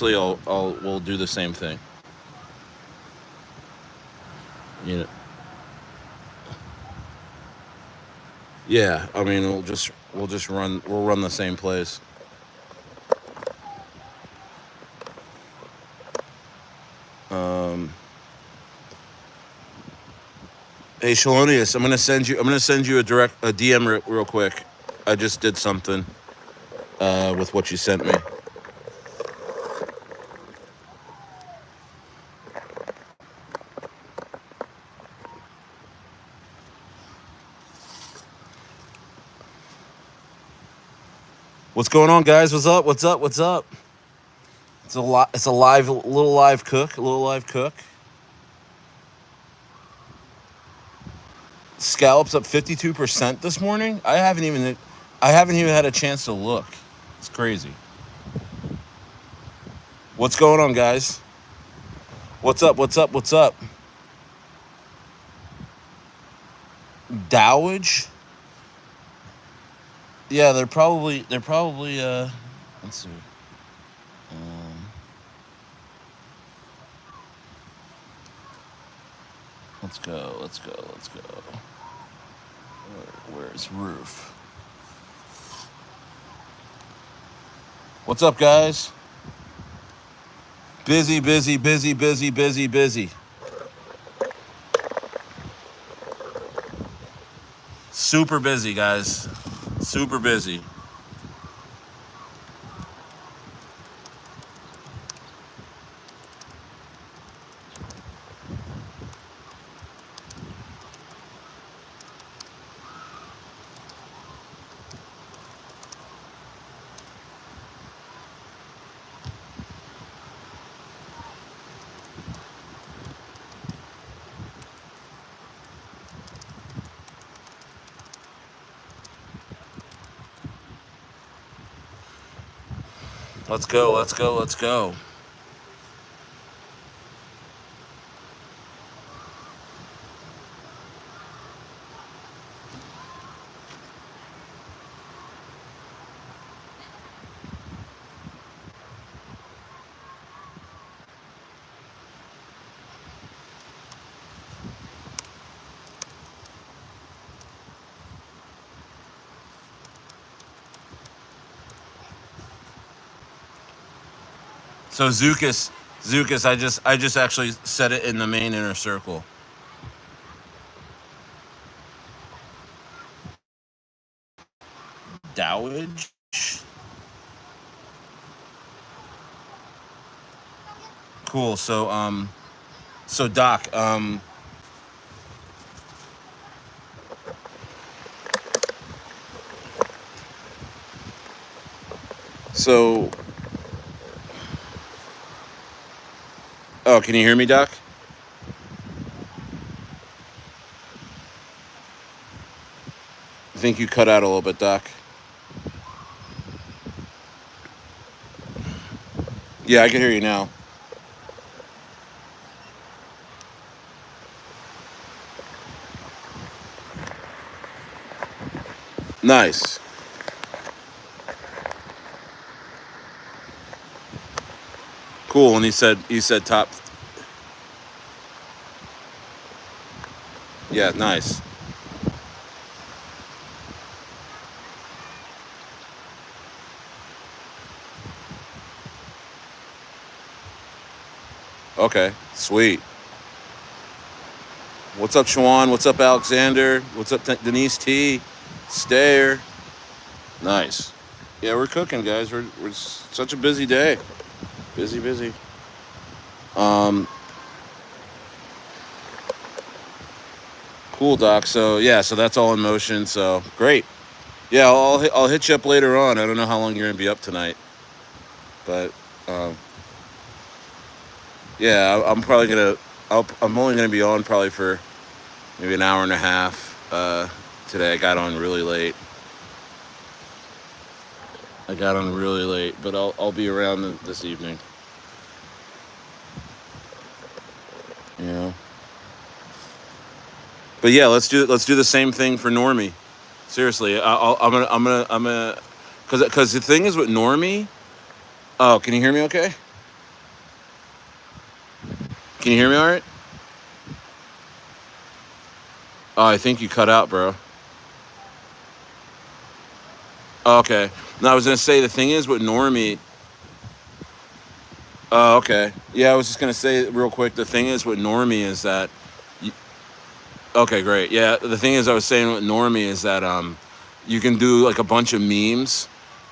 we'll do the same thing. You know, yeah. I mean, we'll run the same plays. Um, hey, Shalonius, I'm gonna send you a DM real quick. I just did something with what you sent me. What's going on, guys? What's up? What's up? What's up? It's a live, little live cook, a little live cook. Scallops up 52% this morning. I haven't even had a chance to look. It's crazy. What's going on, guys? What's up? What's up? What's up? Dowage? Yeah, they're probably let's see. Um, let's go. Let's go. Let's go. Where's Roof? What's up, guys? Busy, busy, busy, busy, busy, busy. Super busy, guys. Super busy. Let's go. Let's go. Let's go. So Zukas, I just actually set it in the main inner circle. Dowage. Cool. So Doc, so oh, can you hear me, Doc? I think you cut out a little bit, Doc. Yeah, I can hear you now. Nice. Cool. And he said top. Yeah, nice. Okay, sweet. What's up, Schwan? What's up, Alexander? What's up, Denise T? Stayer. Nice. Yeah, we're cooking, guys. We're such a busy day. Busy, busy. Um, cool, Doc. So yeah, so that's all in motion. So great. Yeah, I'll hit you up later on. I don't know how long you're gonna be up tonight, but um, yeah, I'm probably gonna. I'm only gonna be on probably for maybe an hour and a half. Today I got on really late. I got on really late, but I'll be around this evening. You know. But yeah, let's do the same thing for Normie. Seriously, I'm gonna because the thing is with Normie. Oh, can you hear me? Okay. Can you hear me all right? Oh, I think you cut out, bro. Oh, okay. No, I was gonna say the thing is with Normie. Oh, okay. Yeah, I was just gonna say real quick. The thing is with Normie is that. Okay, great. Yeah, the thing is, I was saying with Normie is that you can do like a bunch of memes,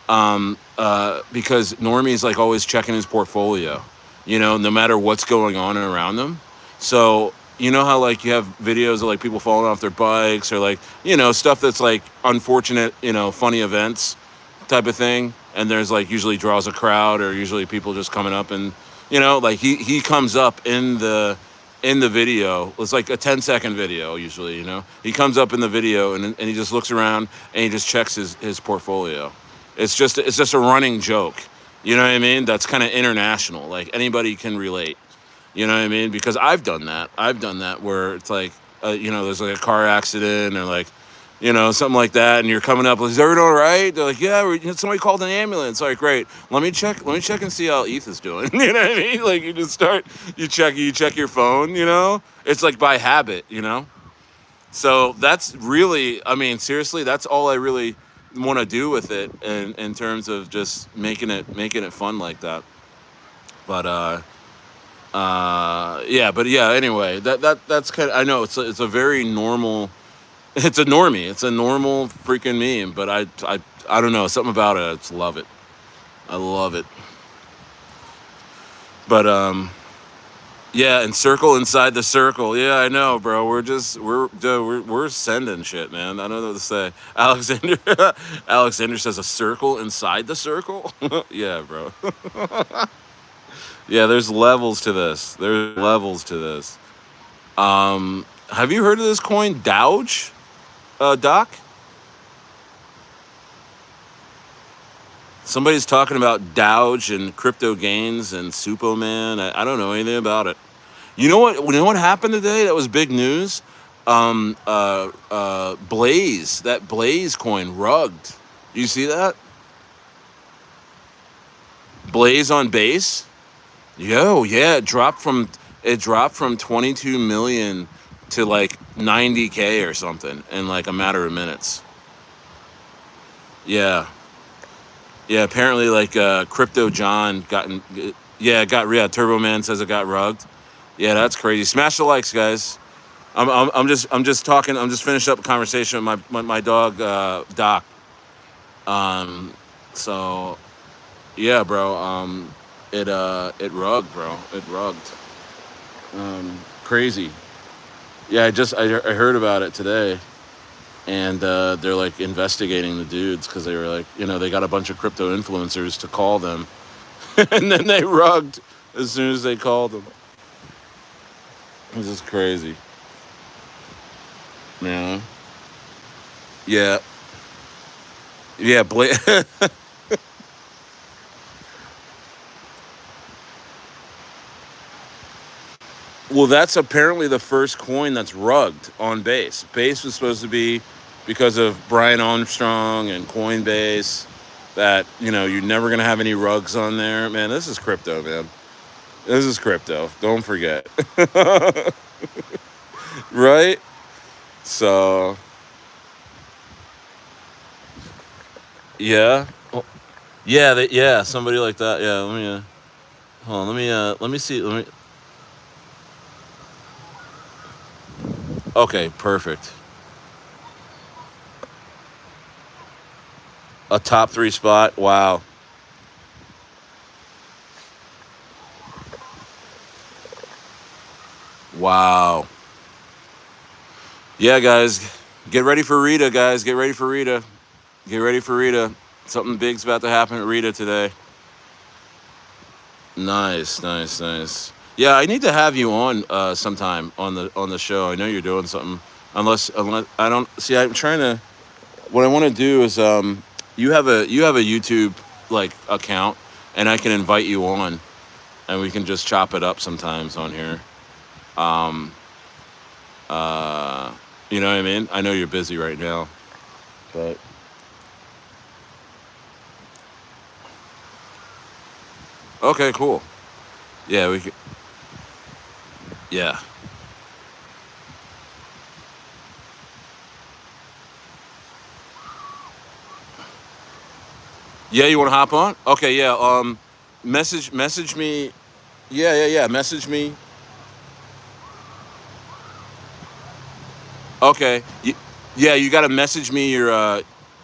because Normie's like always checking his portfolio, no matter what's going on around them. So you know how like you have videos of like people falling off their bikes or like stuff that's like unfortunate, funny events type of thing, and there's like usually draws a crowd or usually people just coming up and like he comes up in the video. It's like a 10-second video usually. He comes up in the video and he just looks around and he just checks his portfolio. It's just a running joke. You know what I mean? That's kind of international. Like anybody can relate. You know what I mean? Because I've done that where it's like, there's like a car accident or like, something like that, and you're coming up, is everything all right? They're like, yeah, somebody called an ambulance. All right, great. Let me check and see how Ethan's doing. You know what I mean? Like you check your phone. It's like by habit. So that's really, I mean, seriously, that's all I really want to do with it, in terms of just making it fun like that. But yeah, but yeah. Anyway, that's kind of, I know it's a very normal. It's a normie. It's a normal freaking meme. But I don't know, something about it. I just love it. I love it. But yeah, and circle inside the circle. Yeah, I know, bro. We're sending shit, man. I don't know what to say. Alexander Alexander says a circle inside the circle. Yeah, bro. Yeah, there's levels to this. There's levels to this. Have you heard of this coin, Doge? Doc? Somebody's talking about Doge and crypto gains and Superman. I don't know anything about it. You know what? You know what happened today? That was big news. Blaze, that Blaze coin rugged. You see that? Blaze on base. Yo, yeah, it dropped from 22 million to like 90K or something in like a matter of minutes. Yeah. Yeah, apparently like Crypto John yeah, Turbo Man says it got rugged. Yeah, that's crazy. Smash the likes, guys. I'm just talking. I'm just finished up a conversation with my dog Doc. Um, so yeah, bro. It rugged, bro. It rugged. Crazy. Yeah, I heard about it today, and they're like investigating the dudes because they were like, they got a bunch of crypto influencers to call them, and then they rugged as soon as they called them. This is crazy. Yeah. Yeah. Yeah. Well, that's apparently the first coin that's rugged on base. Base was supposed to be because of Brian Armstrong and Coinbase that, you're never going to have any rugs on there. Man, this is crypto, man. This is crypto. Don't forget. Right? So, yeah. Yeah, yeah, somebody like that. Yeah, hold on, let me see. Okay, perfect. A top 3 spot. Wow. Wow. Yeah, guys, get ready for Rita, guys. Get ready for Rita. Get ready for Rita. Something big's about to happen at Rita today. Nice, nice, nice. Yeah, I need to have you on sometime on the show. I know you're doing something. Unless I don't see. I'm trying to. What I want to do is you have a YouTube like account, and I can invite you on, and we can just chop it up sometimes on here. Um, you know what I mean? I know you're busy right now, but okay, cool. Yeah, we could. Yeah. Yeah, you want to hop on? Okay, yeah. Message me. Yeah. Message me. Okay. Yeah, you got to message me your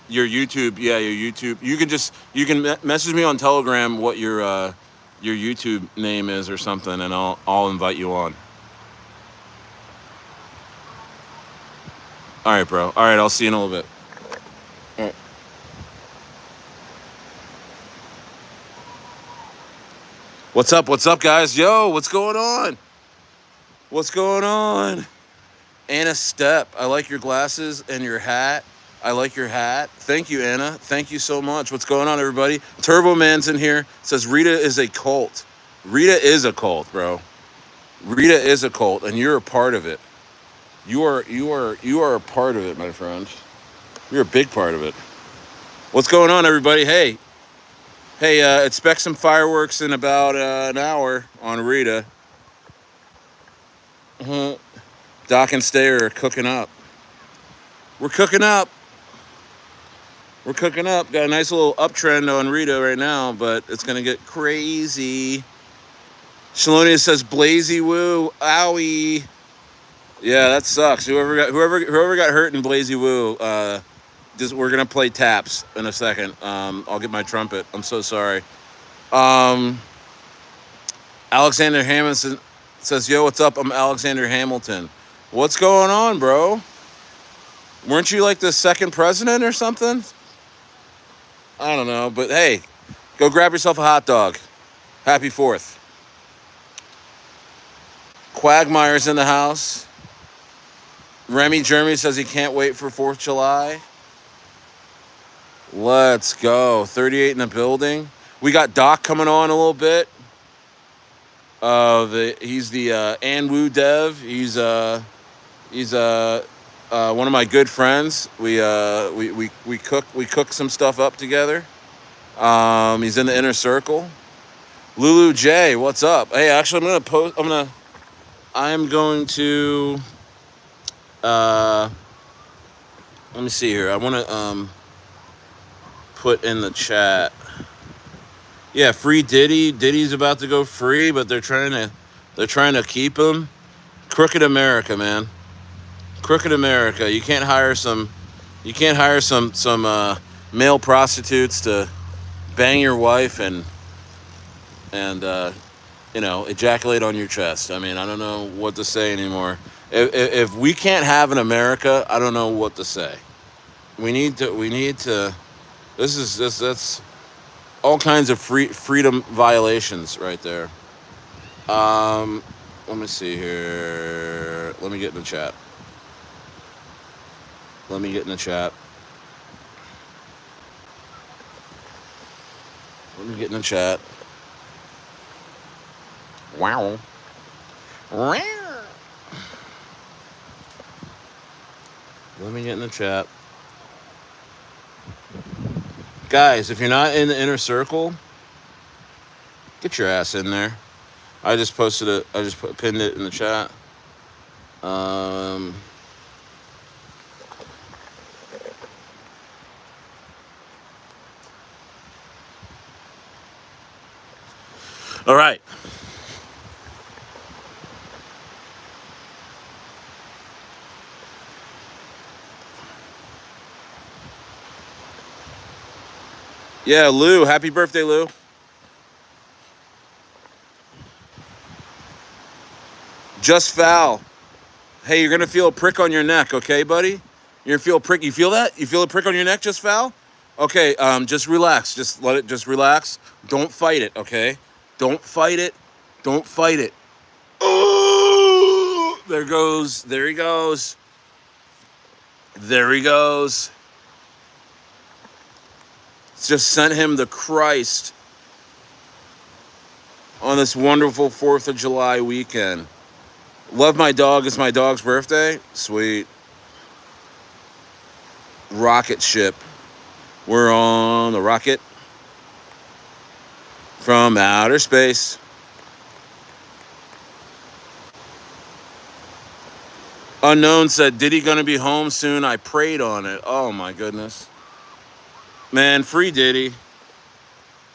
YouTube. Yeah, your YouTube. You can message me on Telegram what your YouTube name is or something, and I'll invite you on. All right, bro. All right, I'll see you in a little bit. All right. What's up? What's up, guys? Yo, what's going on? What's going on? Anna Step, I like your glasses and your hat. I like your hat. Thank you, Anna. Thank you so much. What's going on, everybody? Turbo Man's in here. Says Rita is a cult. Rita is a cult, bro. Rita is a cult, and you're a part of it. You are a part of it, my friend. You're a big part of it. What's going on, everybody? Hey, expect some fireworks in about an hour on Rita. Doc and Stayer are cooking up. We're cooking up. We're cooking up. Got a nice little uptrend on Rita right now, but it's gonna get crazy. Shalonia says Blazy Woo, owie. Yeah, that sucks. Whoever got hurt in Blazy Woo, we're gonna play taps in a second. I'll get my trumpet. I'm so sorry. Alexander Hamilton says, "Yo, what's up? I'm Alexander Hamilton. What's going on, bro? Weren't you like the second president or something? I don't know, but hey, go grab yourself a hot dog. Happy 4th. Quagmire's in the house. Remy Jeremy says he can't wait for 4th of July. Let's go. 38 in the building. We got Doc coming on a little bit. He's the Anwu dev. He's one of my good friends. We cook some stuff up together. He's in the inner circle. Lulu J, what's up? Hey, actually, I'm going to let me see here. I want to put in the chat. Yeah, free Diddy. Diddy's about to go free, but they're trying to keep him. Crooked America, man. Crooked America. You can't hire some male prostitutes to bang your wife and ejaculate on your chest. I mean, I don't know what to say anymore. If we can't have an America, I don't know what to say. We need to. That's all kinds of freedom violations right there. Let me see here. Let me get in the chat. Wow. Let me get in the chat. Guys, if you're not in the inner circle, get your ass in there. I just posted it. Pinned it in the chat. All right. Yeah, Lou. Happy birthday, Lou. Just foul. Hey, you're gonna feel a prick on your neck, okay, buddy? You're gonna feel a prick. You feel that? You feel a prick on your neck, just foul? Okay, just relax. Just relax. Don't fight it, okay? Don't fight it. Oh, there he goes. Just sent him the Christ on this wonderful 4th of July weekend. Love my dog. It's my dog's birthday. Sweet. Rocket ship. We're on the rocket from outer space. Unknown said, Diddy gonna be home soon? I prayed on it. Oh my goodness. Man, free Diddy.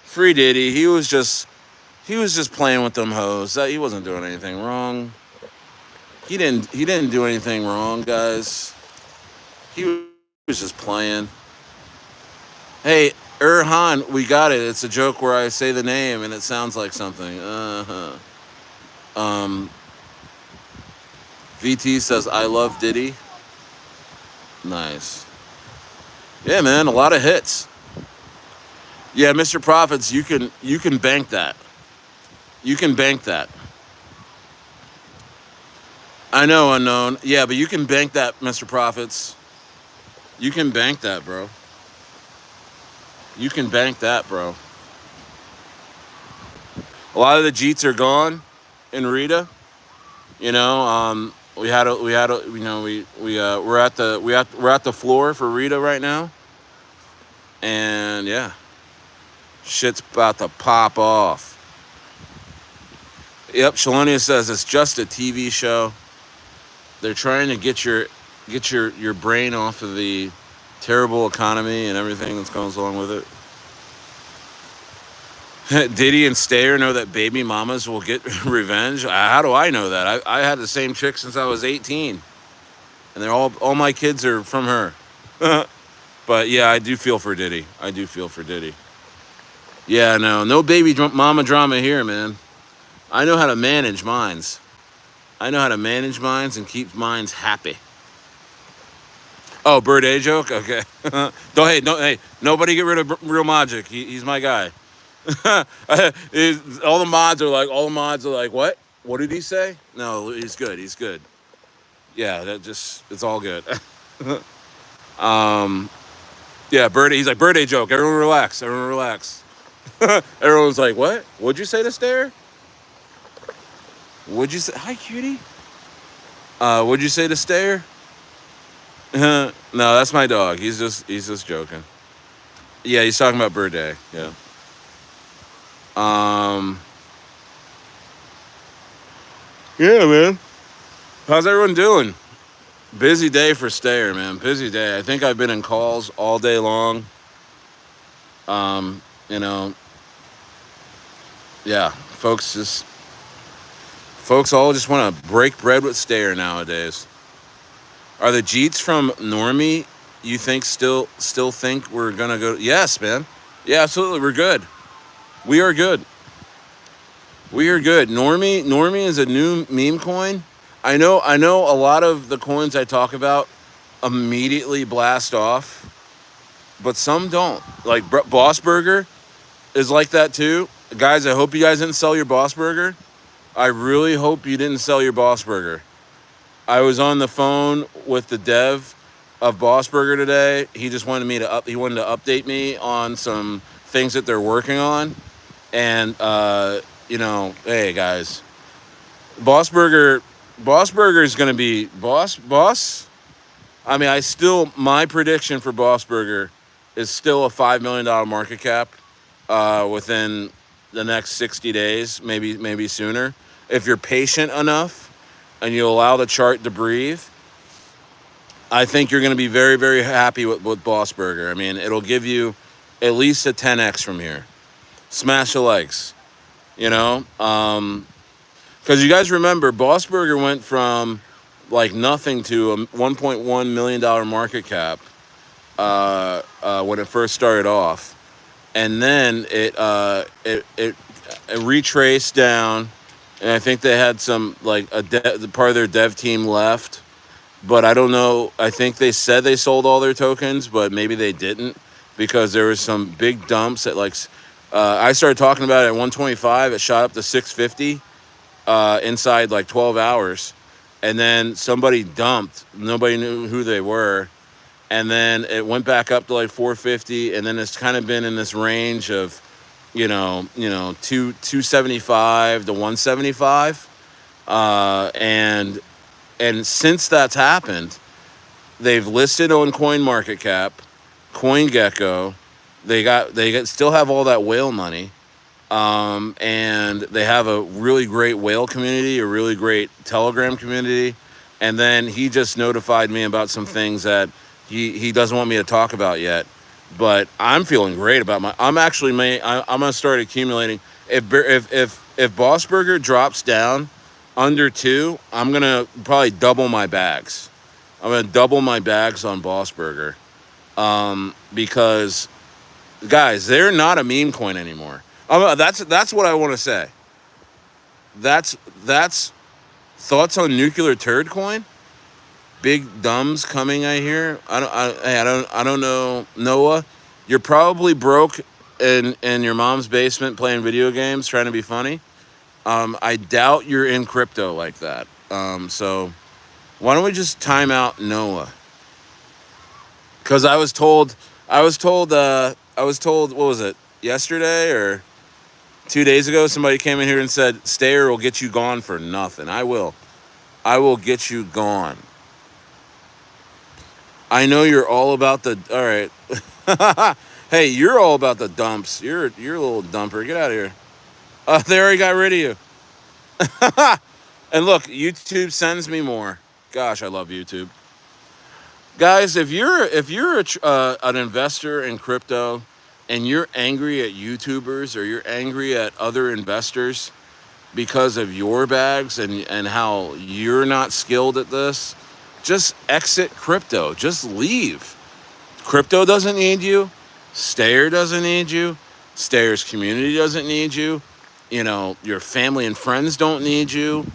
Free Diddy. He was just playing with them hoes. He wasn't doing anything wrong. He didn't do anything wrong, guys. He was just playing. Hey, Erhan, we got it. It's a joke where I say the name and it sounds like something. Um, VT says, I love Diddy. Nice. Yeah, man, a lot of hits. Yeah, Mr. Profits, you can bank that. You can bank that. I know, Unknown. Yeah, but you can bank that, Mr. Profits. You can bank that, bro. You can bank that, bro. A lot of the Jeets are gone in Rita. You know, we're at the floor for Rita right now, and yeah, shit's about to pop off. Yep, Shalonia says it's just a TV show. They're trying to get your brain off of the terrible economy and everything that's going along with it. Diddy and Stayer know that baby mamas will get revenge. How do I know that? I had the same chick since I was 18, and they're all my kids are from her. But yeah, I do feel for Diddy. I do feel for Diddy. Yeah, no baby mama drama here, man. I know how to manage minds. I know how to manage minds and keep minds happy. Oh, Bird A joke? Okay. Hey, nobody get rid of Real Magic. He's my guy. All the mods are like, what? What did he say? No, he's good. He's good. Yeah, it's all good. um, yeah, Bird. He's like, Bird A joke. Everyone relax. Everyone relax. Everyone's like, what? What'd you say to Stare? What'd you say? Hi, cutie. What'd you say to Stare? No, that's my dog. He's just joking. Yeah, he's talking about Bird Day. Yeah. Um. Yeah, man. How's everyone doing? Busy day for Stayer, man. Busy day. I think I've been in calls all day long. Um, you know, yeah, folks all just want to break bread with Stayer nowadays. Are the Jeets from Normie? You think still think we're gonna go? Yes, man. Yeah, absolutely. We're good. We are good. We are good. Normie is a new meme coin. I know a lot of the coins I talk about immediately blast off, but some don't. Like Bossberger is like that too. Guys, I hope you guys didn't sell your Bossberger. I really hope you didn't sell your Bossberger. I was on the phone with the dev of Bossberger today. He just wanted me to he wanted to update me on some things that they're working on. And hey guys, Bossberger is going to be boss. I mean, my prediction for Bossberger is still a $5 million market cap within the next 60 days, maybe sooner. If you're patient enough and you allow the chart to breathe, I think you're going to be very, very happy with Bossberger. I mean, it'll give you at least a 10x from here. Smash the likes, because you guys remember Bossberger went from like nothing to a $1.1 million market cap when it first started off, and then it retraced down, and I think they had some like part of their dev team left, but I don't know. I think they said they sold all their tokens, but maybe they didn't because there was some big dumps at like. I started talking about it at 125. It shot up to 650 inside like 12 hours. And then somebody dumped. Nobody knew who they were. And then it went back up to like 450. And then it's kind of been in this range of, 275 to 175. And since that's happened, they've listed on CoinMarketCap, CoinGecko. They still have all that whale money, and they have a really great whale community, a really great Telegram community, and then he just notified me about some things that he doesn't want me to talk about yet. But I'm feeling great about my. I'm gonna start accumulating. If Bossberger drops down under 2, I'm gonna probably double my bags. I'm gonna double my bags on Bossberger, because guys, they're not a meme coin anymore. That's what I want to say. That's thoughts on nuclear turd coin. Big dumbs coming, I hear. I don't know, Noah. You're probably broke in your mom's basement playing video games, trying to be funny. I doubt you're in crypto like that. So why don't we just time out Noah? Because I was told, what was it, yesterday or 2 days ago? Somebody came in here and said, Stayer will get you gone for nothing. I will get you gone. I know you're all about the. All right. Hey, you're all about the dumps. You're a little dumper. Get out of here. They already got rid of you. And look, YouTube sends me more. Gosh, I love YouTube. Guys, if you're an investor in crypto and you're angry at YouTubers or you're angry at other investors because of your bags and how you're not skilled at this, just exit crypto. Just leave. Crypto doesn't need you. Stayer doesn't need you. Stayer's community doesn't need you. Your family and friends don't need you.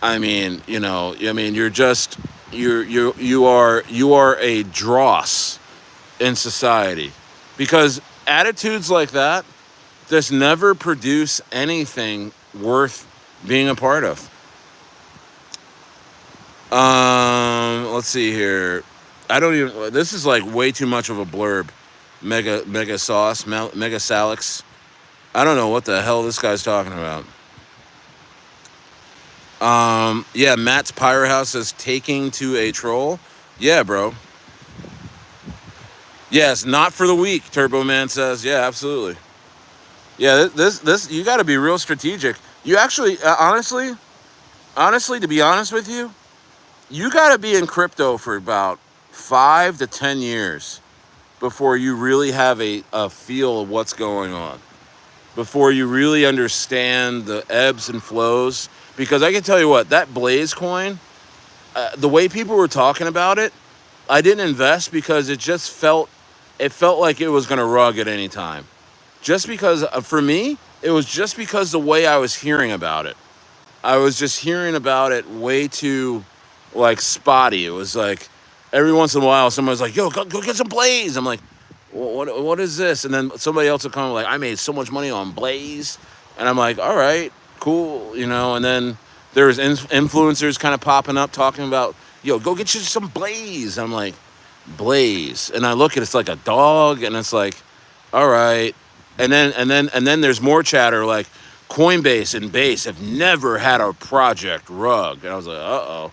You're just you are a dross in society, because attitudes like that just never produce anything worth being a part of. Let's see here. I don't even. This is like way too much of a blurb. Mega sauce, mega salix. I don't know what the hell this guy's talking about. Yeah, Matt's Pyro House is taking to a troll. Yeah, bro. Yes, not for the weak, Turbo Man says. Yeah, absolutely. Yeah, this you got to be real strategic. You actually, honestly, to be honest with you, you got to be in crypto for about 5 to 10 years before you really have a feel of what's going on. Before you really understand the ebbs and flows. Because I can tell you what, that Blazecoin, the way people were talking about it, I didn't invest because it felt like it was going to rug at any time. Just because, for me, it was just because the way I was hearing about it. I was just hearing about it way too, like, spotty. It was like, every once in a while, someone's like, yo, go get some Blaze. I'm like, what is this? And then somebody else will come like, I made so much money on Blaze. And I'm like, all right, cool, and then there's influencers kind of popping up talking about, yo, go get you some Blaze. I'm like, Blaze. And I look at it's like a dog, and it's like, all right. And then there's more chatter like Coinbase and Base have never had a project rug. And I was like, uh-oh.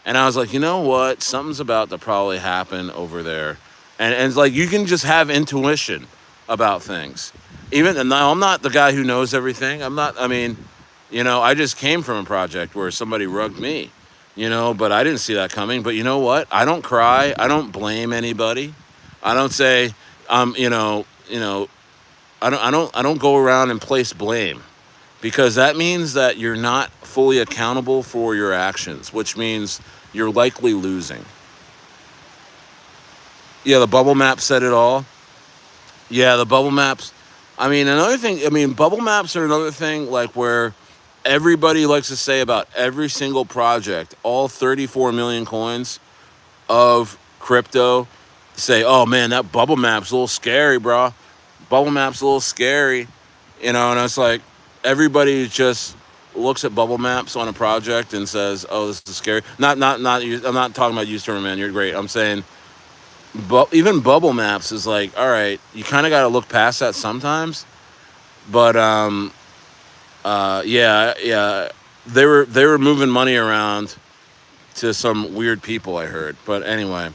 And I was like, you know what? Something's about to probably happen over there. And it's like, you can just have intuition about things. And now I'm not the guy who knows everything. I just came from a project where somebody rugged me, but I didn't see that coming. But you know what? I don't cry. I don't blame anybody. I don't say, I don't go around and place blame, because that means that you're not fully accountable for your actions, which means you're likely losing. Yeah, the bubble map said it all. Yeah, the bubble maps. Bubble maps are another thing, like, where everybody likes to say about every single project, all 34 million coins of crypto, say, oh man, that bubble map's a little scary, bro. Bubble map's a little scary, and it's like, everybody just looks at bubble maps on a project and says, oh, this is scary. Not I'm not talking about you, Stormy Man, you're great. I'm saying, even bubble maps is like, all right, you kind of got to look past that sometimes. But yeah, they were moving money around to some weird people, I heard. But anyway,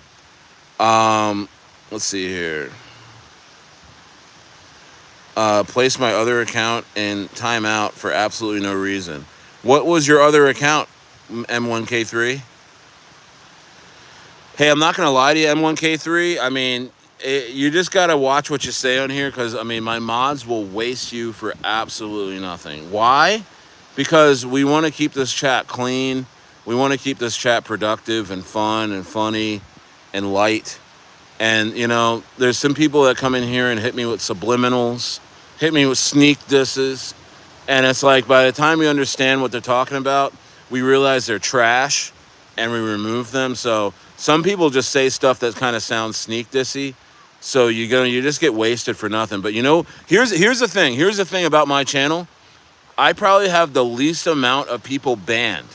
let's see here. Place my other account in timeout for absolutely no reason. What was your other account, M1K3? Hey, I'm not gonna lie to you, M1K3. I mean, you just gotta watch what you say on here, because I mean, my mods will waste you for absolutely nothing. Why? Because we want to keep this chat clean. We want to keep this chat productive and fun and funny and light. And you know, there's some people that come in here and hit me with subliminals, hit me with sneak disses, and it's like by the time we understand what they're talking about, we realize they're trash, and we remove them. So some people just say stuff that kind of sounds sneak dissy. So you just get wasted for nothing. But you know, here's the thing. Here's the thing about my channel. I probably have the least amount of people banned.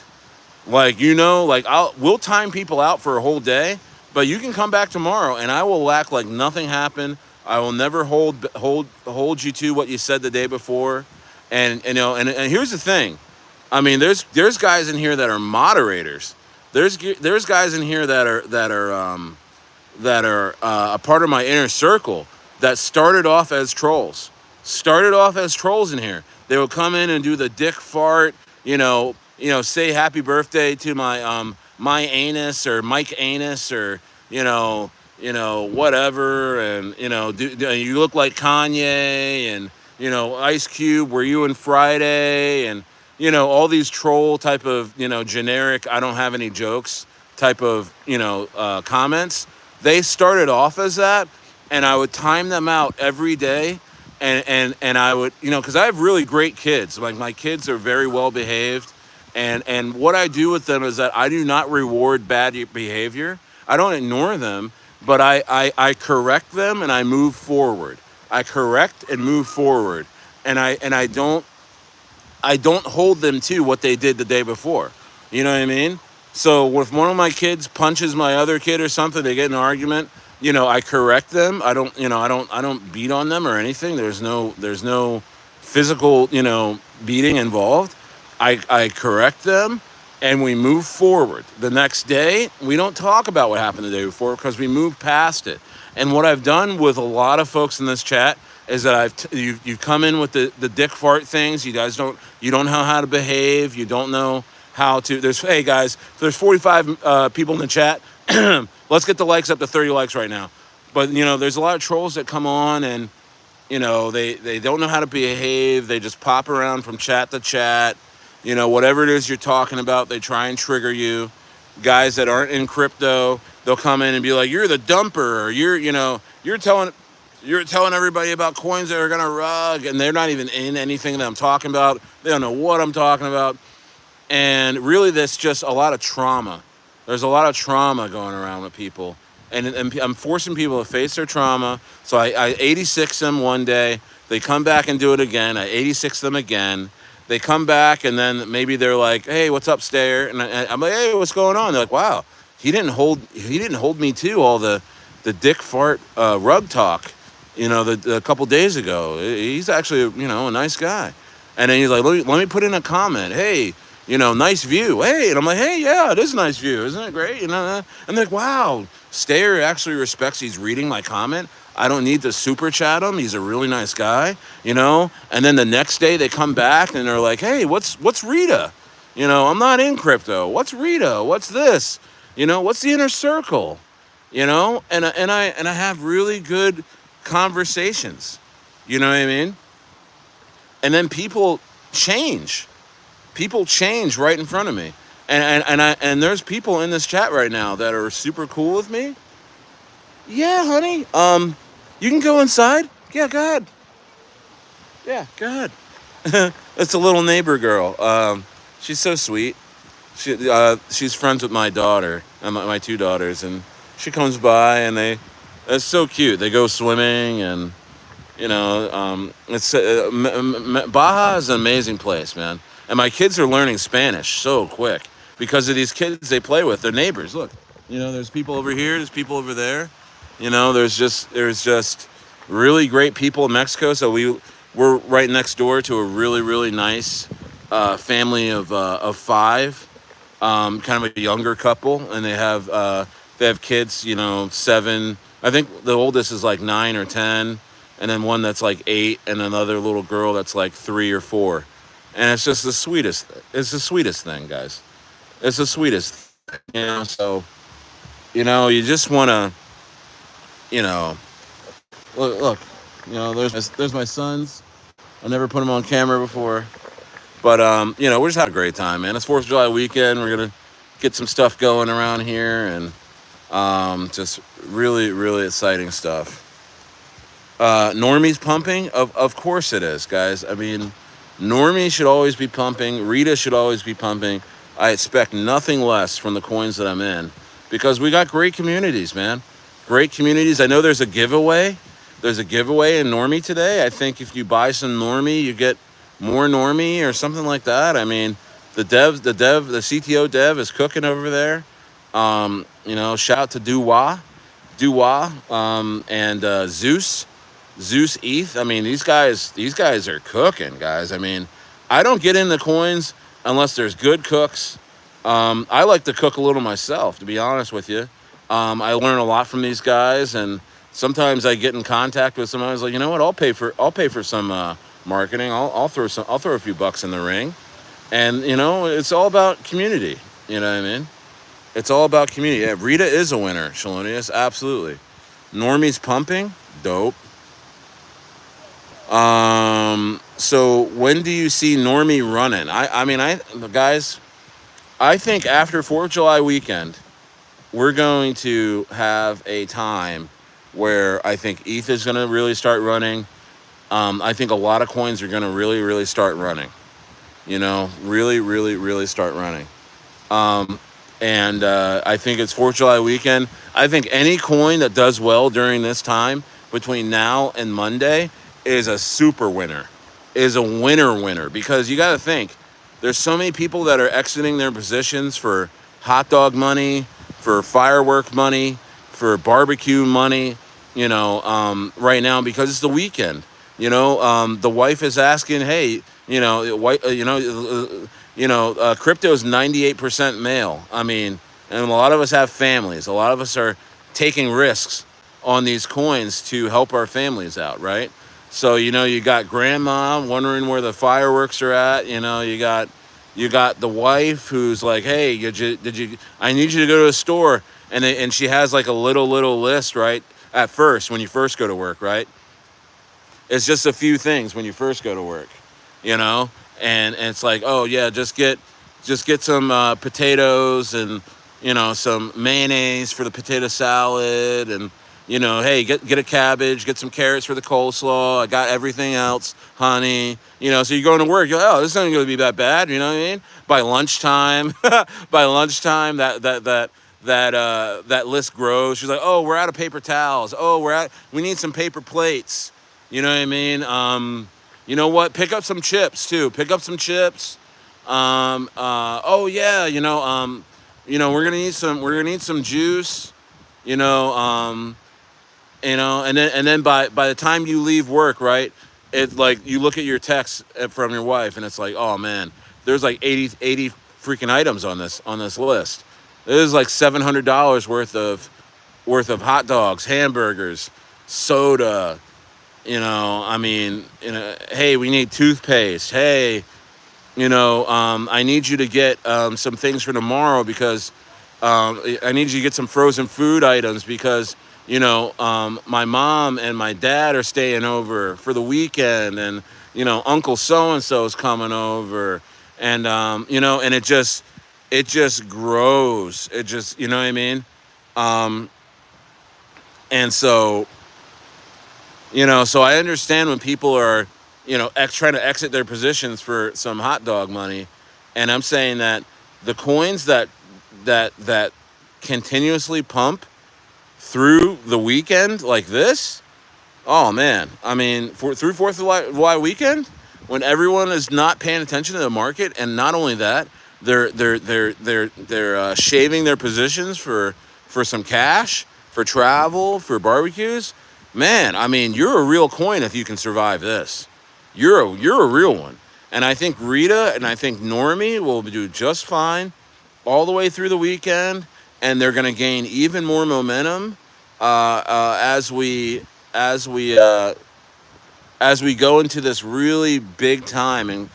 Like, you know, like we'll time people out for a whole day, but you can come back tomorrow and I will act like nothing happened. I will never hold you to what you said the day before. And you know, and here's the thing. I mean, there's guys in here that are moderators. There's guys in here that are a part of my inner circle that started off as trolls. Started off as trolls in here. They would come in and do the dick fart, say happy birthday to my anus or Mike Anus, or whatever, and you look like Kanye, and Ice Cube, were you in Friday, and all these troll type of generic I don't have any jokes type of comments. They started off as that, and I would time them out every day, and I would because I have really great kids. Like, my kids are very well behaved, and what I do with them is that I do not reward bad behavior. I don't ignore them, but I correct them and I move forward. I correct and move forward, and I don't hold them to what they did the day before. You know what I mean? So if one of my kids punches my other kid or something, they get in an argument, I correct them. I don't beat on them or anything. There's no physical, beating involved. I correct them and we move forward. The next day, we don't talk about what happened the day before because we move past it. And what I've done with a lot of folks in this chat is that you've come in with the dick fart things. You guys don't know how to behave. You don't know how to. Hey guys, there's 45 people in the chat. Let's get the likes up to 30 likes right now. But there's a lot of trolls that come on and they don't know how to behave. They just pop around from chat to chat. Whatever it is you're talking about, they try and trigger you. Guys that aren't in crypto, they'll come in and be like, "You're the dumper," or you're telling everybody about coins that are gonna rug, and they're not even in anything that I'm talking about. They don't know what I'm talking about. And really, that's just a lot of trauma. There's a lot of trauma going around with people. And I'm forcing people to face their trauma. So I 86 them one day. They come back and do it again. I 86 them again. They come back, and then maybe they're like, "Hey, what's up, Stayer?" And I'm like, "Hey, what's going on?" They're like, "Wow, he didn't hold me to all the dick fart rug talk, a couple days ago. He's actually a nice guy." And then he's like, let me put in a comment. "Hey, nice view. Hey," and I'm like, "Hey, yeah, it is a nice view. Isn't it great?" I'm like, "Wow, Stayer actually respects. He's reading my comment. I don't need to super chat him. He's a really nice guy, And then the next day they come back and they're like, "Hey, what's Rita? I'm not in crypto. What's Rita? What's this? What's the inner circle? And I have really good conversations. You know what I mean? And then people change. People change right in front of me. And there's people in this chat right now that are super cool with me. "Yeah, honey. You can go inside." "Yeah, go ahead." "Yeah, go ahead." It's a little neighbor girl. She's so sweet. She's friends with my daughter, my two daughters, and she comes by and it's so cute. They go swimming, and it's Baja is an amazing place, man. And my kids are learning Spanish so quick because of these kids they play with. Their neighbors. Look, there's people over here. There's people over there. There's just really great people in Mexico. So we're right next door to a really, really nice family of five, kind of a younger couple, and they have kids, 7. I think the oldest is like 9 or 10, and then one that's like 8, and another little girl that's like 3 or 4. And it's just the sweetest. It's the sweetest thing, guys. It's the sweetest thing, So You just want to, you know, look, there's my sons. I never put them on camera before, but we're just having a great time, man. It's 4th of July weekend. We're gonna get some stuff going around here, and just really, really exciting stuff. Normie's pumping, of course it is, guys. I mean, Normie should always be pumping. Rita should always be pumping. I expect nothing less from the coins that I'm in because we got great communities, man. Great communities. I know there's a giveaway. There's a giveaway in Normie today. I think if you buy some Normie, you get more Normie or something like that. I mean, the CTO dev is cooking over there. Shout out to Duwa, and Zeus ETH. I mean, these guys are cooking, guys. I mean, I don't get into coins unless there's good cooks. I like to cook a little myself, to be honest with you. I learn a lot from these guys, and sometimes I get in contact with someone who's like, you know what, I'll pay for some marketing. I'll throw a few bucks in the ring, and it's all about community. You know what I mean? It's all about community. Yeah, Rita is a winner, Shalonius, absolutely. Normie's pumping, dope. So when do you see Normie running? Guys, I think after 4th of July weekend, we're going to have a time where I think ETH is going to really start running. I think a lot of coins are going to really, really start running. Really, really, really start running. And I think it's 4th of July weekend. I think any coin that does well during this time between now and Monday is a super winner, is a winner, because you got to think there's so many people that are exiting their positions for hot dog money, for firework money, for barbecue money, right now because it's the weekend. The wife is asking, hey, crypto's 98% male. I mean, and a lot of us have families. A lot of us are taking risks on these coins to help our families out, right? So, you got grandma wondering where the fireworks are at. You got the wife who's like, hey, I need you to go to a store. And she has like a little list, right? At first, when you first go to work, right? It's just a few things when you first go to work, and it's like, oh yeah, just get some potatoes and some mayonnaise for the potato salad, and hey, get a cabbage, get some carrots for the coleslaw. I got everything else, honey. So you're going to work. You're like, oh, this isn't going to be that bad. You know what I mean? By lunchtime, that list grows. She's like, oh, we're out of paper towels. Oh, we need some paper plates. You know what I mean? You know what? Pick up some chips too. Pick up some chips. Oh yeah. We're gonna need some juice. And then by the time you leave work, right? It's like you look at your text from your wife, and it's like, oh man, there's like 80 freaking items on this list. There's like $700 worth of hot dogs, hamburgers, soda. Hey, we need toothpaste. Hey, I need you to get some things for tomorrow because I need you to get some frozen food items because, my mom and my dad are staying over for the weekend and, Uncle so-and-so is coming over and, and it just grows. It just, you know what I mean? And so, so I understand when people are, trying to exit their positions for some hot dog money. And I'm saying that the coins that continuously pump through the weekend like this, oh man, I mean, through 4th of July weekend, when everyone is not paying attention to the market, and not only that, they're shaving their positions for some cash, for travel, for barbecues. Man, I mean, you're a real coin if you can survive this. You're a real one. And I think Rita and I think Normie will do just fine all the way through the weekend, and they're going to gain even more momentum as we go into this really big time and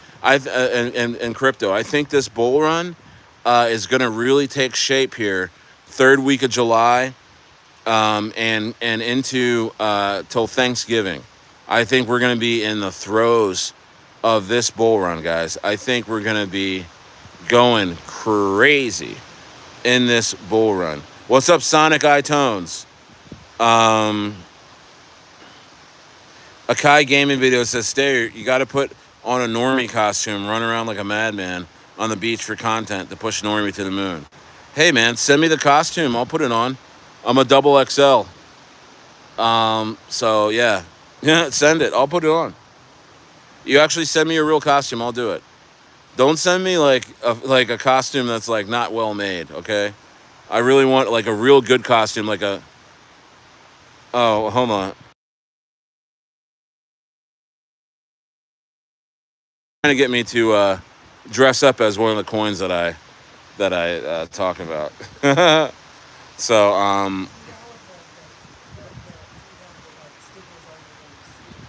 crypto. I think this bull run is going to really take shape here third week of July, and into till Thanksgiving. I think we're going to be in the throes of this bull run, guys. I think we're going to be going crazy in this bull run. What's up, Sonic iTones? Akai Gaming Video says, Stayer, you got to put on a Normie costume, run around like a madman on the beach for content to push Normie to the moon. Hey, man, send me the costume. I'll put it on. I'm a double XL. So, yeah. Yeah, send it. I'll put it on. You actually send me a real costume, I'll do it. Don't send me like a costume that's like not well made, okay? I really want like a real good costume, like a... Oh, hold on. Trying to get me to dress up as one of the coins that I talk about. So,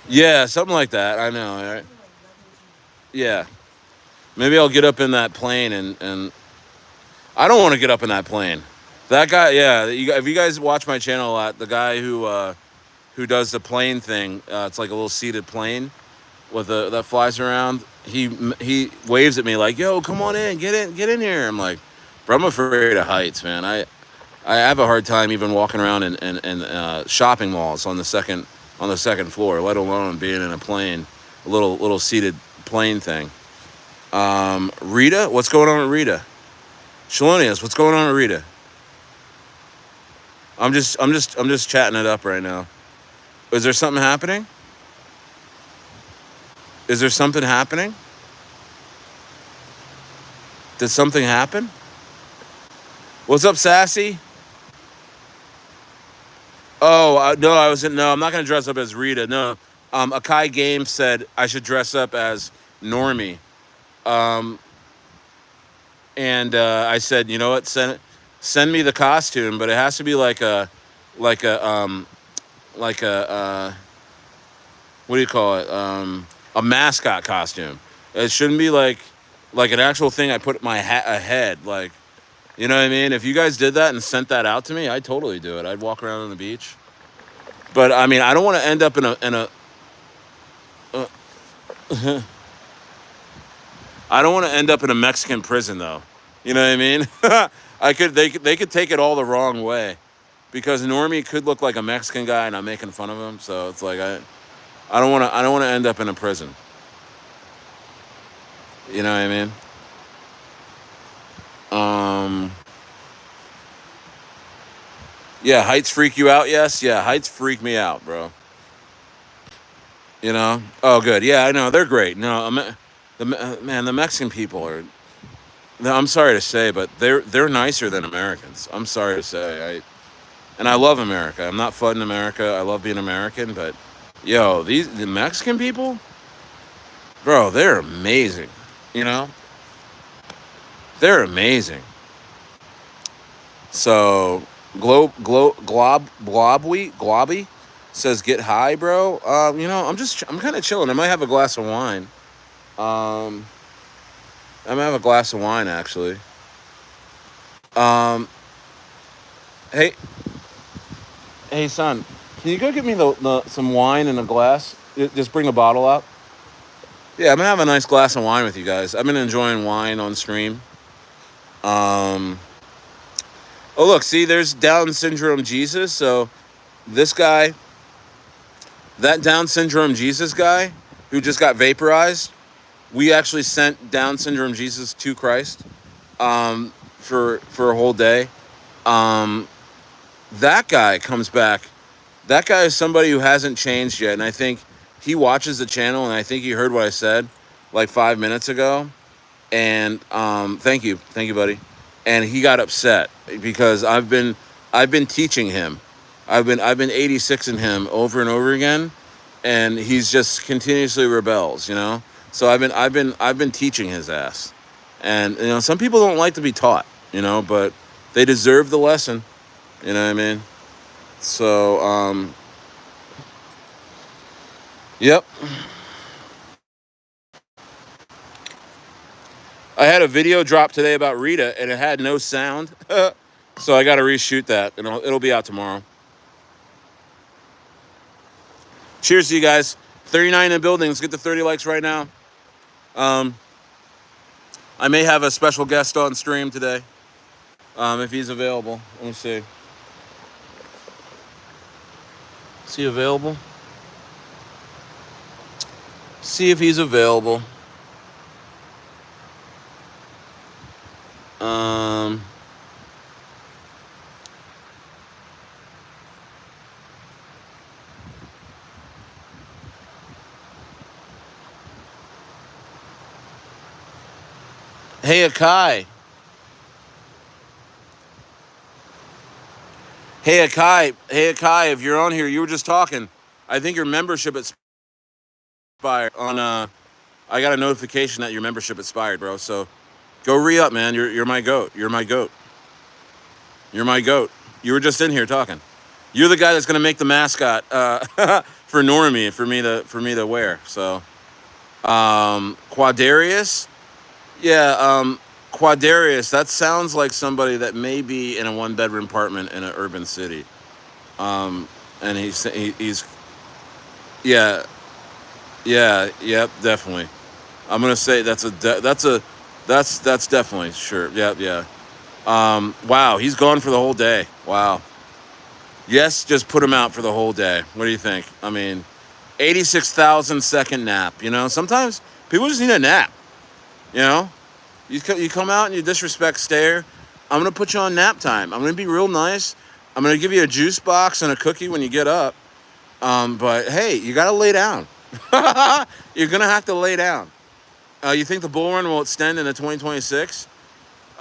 yeah, something like that. I know, right? Yeah. Maybe I'll get up in that plane and I don't want to get up in that plane. That guy, yeah. If you guys watch my channel a lot, the guy who does the plane thing, it's like a little seated plane with that flies around. He waves at me like, "Yo, come on in, get in here." I'm like, "Bro, I'm afraid of heights, man. I have a hard time even walking around in shopping malls on the second floor, let alone being in a plane, a little seated plane thing." Rita, what's going on with Rita? Shalonius, what's going on with Rita? I'm just chatting it up right now. Is there something happening? Is there something happening? Did something happen? What's up, Sassy? Oh, no, I'm not going to dress up as Rita. No. Akai Games said I should dress up as Normie. And I said, you know what? Send me the costume, but it has to be like a what do you call it? A mascot costume. It shouldn't be like an actual thing I put my head, like, you know what I mean? If you guys did that and sent that out to me, I'd totally do it. I'd walk around on the beach. But I mean, I don't want to end up in a I don't want to end up in a Mexican prison, though. You know what I mean? They could take it all the wrong way, because Normie could look like a Mexican guy, and I'm making fun of him. So it's like I don't want to end up in a prison. You know what I mean? Yeah, heights freak you out? Yes, yeah, heights freak me out, bro. You know? Oh, good. Yeah, I know they're great. No, the Mexican people are. No, I'm sorry to say, but they're nicer than Americans. I'm sorry to say. And I love America. I'm not flooding America. I love being American, but yo, the Mexican people, bro, they're amazing. You know, they're amazing. So globby says get high, bro. You know, I'm kind of chilling. I might have a glass of wine. I might have a glass of wine actually. Hey, son, can you go get me some wine in a glass? Just bring a bottle up. Yeah, I'm gonna have a nice glass of wine with you guys. I've been enjoying wine on stream. Oh look, see, there's Down syndrome Jesus. So this guy, that Down syndrome Jesus guy who just got vaporized, we actually sent Down syndrome Jesus to Christ for a whole day. That guy comes back. That guy is somebody who hasn't changed yet, and I think he watches the channel, and I think he heard what I said like 5 minutes ago. And thank you, buddy. And he got upset because I've been teaching him. I've been 86ing him over and over again, and he's just continuously rebels, you know. So I've been teaching his ass, and you know, some people don't like to be taught, you know, but they deserve the lesson, you know what I mean. So yep. I had a video drop today about Rita, and it had no sound. So I got to reshoot that, and it'll be out tomorrow. Cheers to you guys. 39 in the building. Let's get to 30 likes right now. I may have a special guest on stream today, if he's available. Let me see. Is he available? See if he's available. Hey, Akai. Hey, Akai. Hey, Akai. If you're on here, you were just talking. I think your membership expired on. I got a notification that your membership expired, bro. So go re-up, man. You're my goat. You're my goat. You're my goat. You were just in here talking. You're the guy that's gonna make the mascot for Normie for me to wear. So Quadarius. Yeah, Quadarius, that sounds like somebody that may be in a one-bedroom apartment in an urban city. And he's yeah, yep, definitely. I'm gonna say that's definitely sure. Yeah. Wow, he's gone for the whole day. Wow. Yes, just put him out for the whole day. What do you think? I mean, 86,000 second nap. You know, sometimes people just need a nap. You know. You come out and you disrespect Stare. I'm going to put you on nap time. I'm going to be real nice. I'm going to give you a juice box and a cookie when you get up. But, hey, you got to lay down. You're going to have to lay down. You think the bull run will extend into 2026?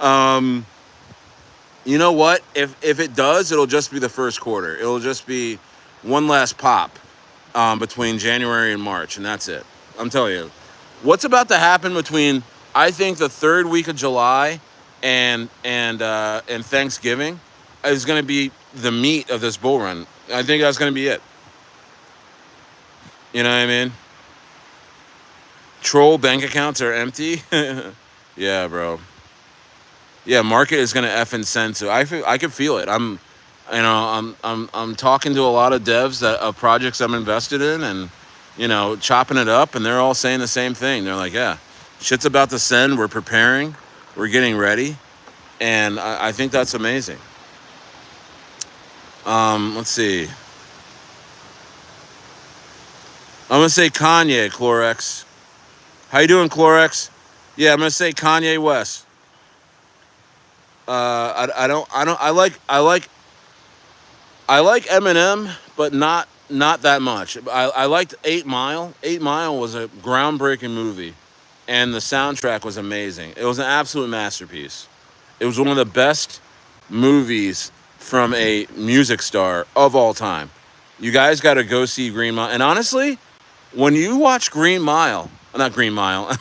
You know what? If it does, it'll just be the first quarter. It'll just be one last pop between January and March, and that's it. I'm telling you. What's about to happen between... I think the third week of July and Thanksgiving is going to be the meat of this bull run. I think that's going to be it. You know what I mean? Troll bank accounts are empty. Yeah, bro. Yeah, market is going to effing send to. I can feel it. I'm talking to a lot of devs of projects I'm invested in, and chopping it up, and they're all saying the same thing. They're like, yeah. Shit's about to send. We're preparing. We're getting ready. And I think that's amazing. Let's see. I'm going to say Kanye, Clorex. How you doing, Clorex? Yeah, I'm going to say Kanye West. I like Eminem, but not that much. I liked 8 Mile. 8 Mile was a groundbreaking movie. And the soundtrack was amazing. It was an absolute masterpiece. It was one of the best movies from a music star of all time. You guys got to go see Green Mile. And honestly, when you watch Green Mile, not Green Mile,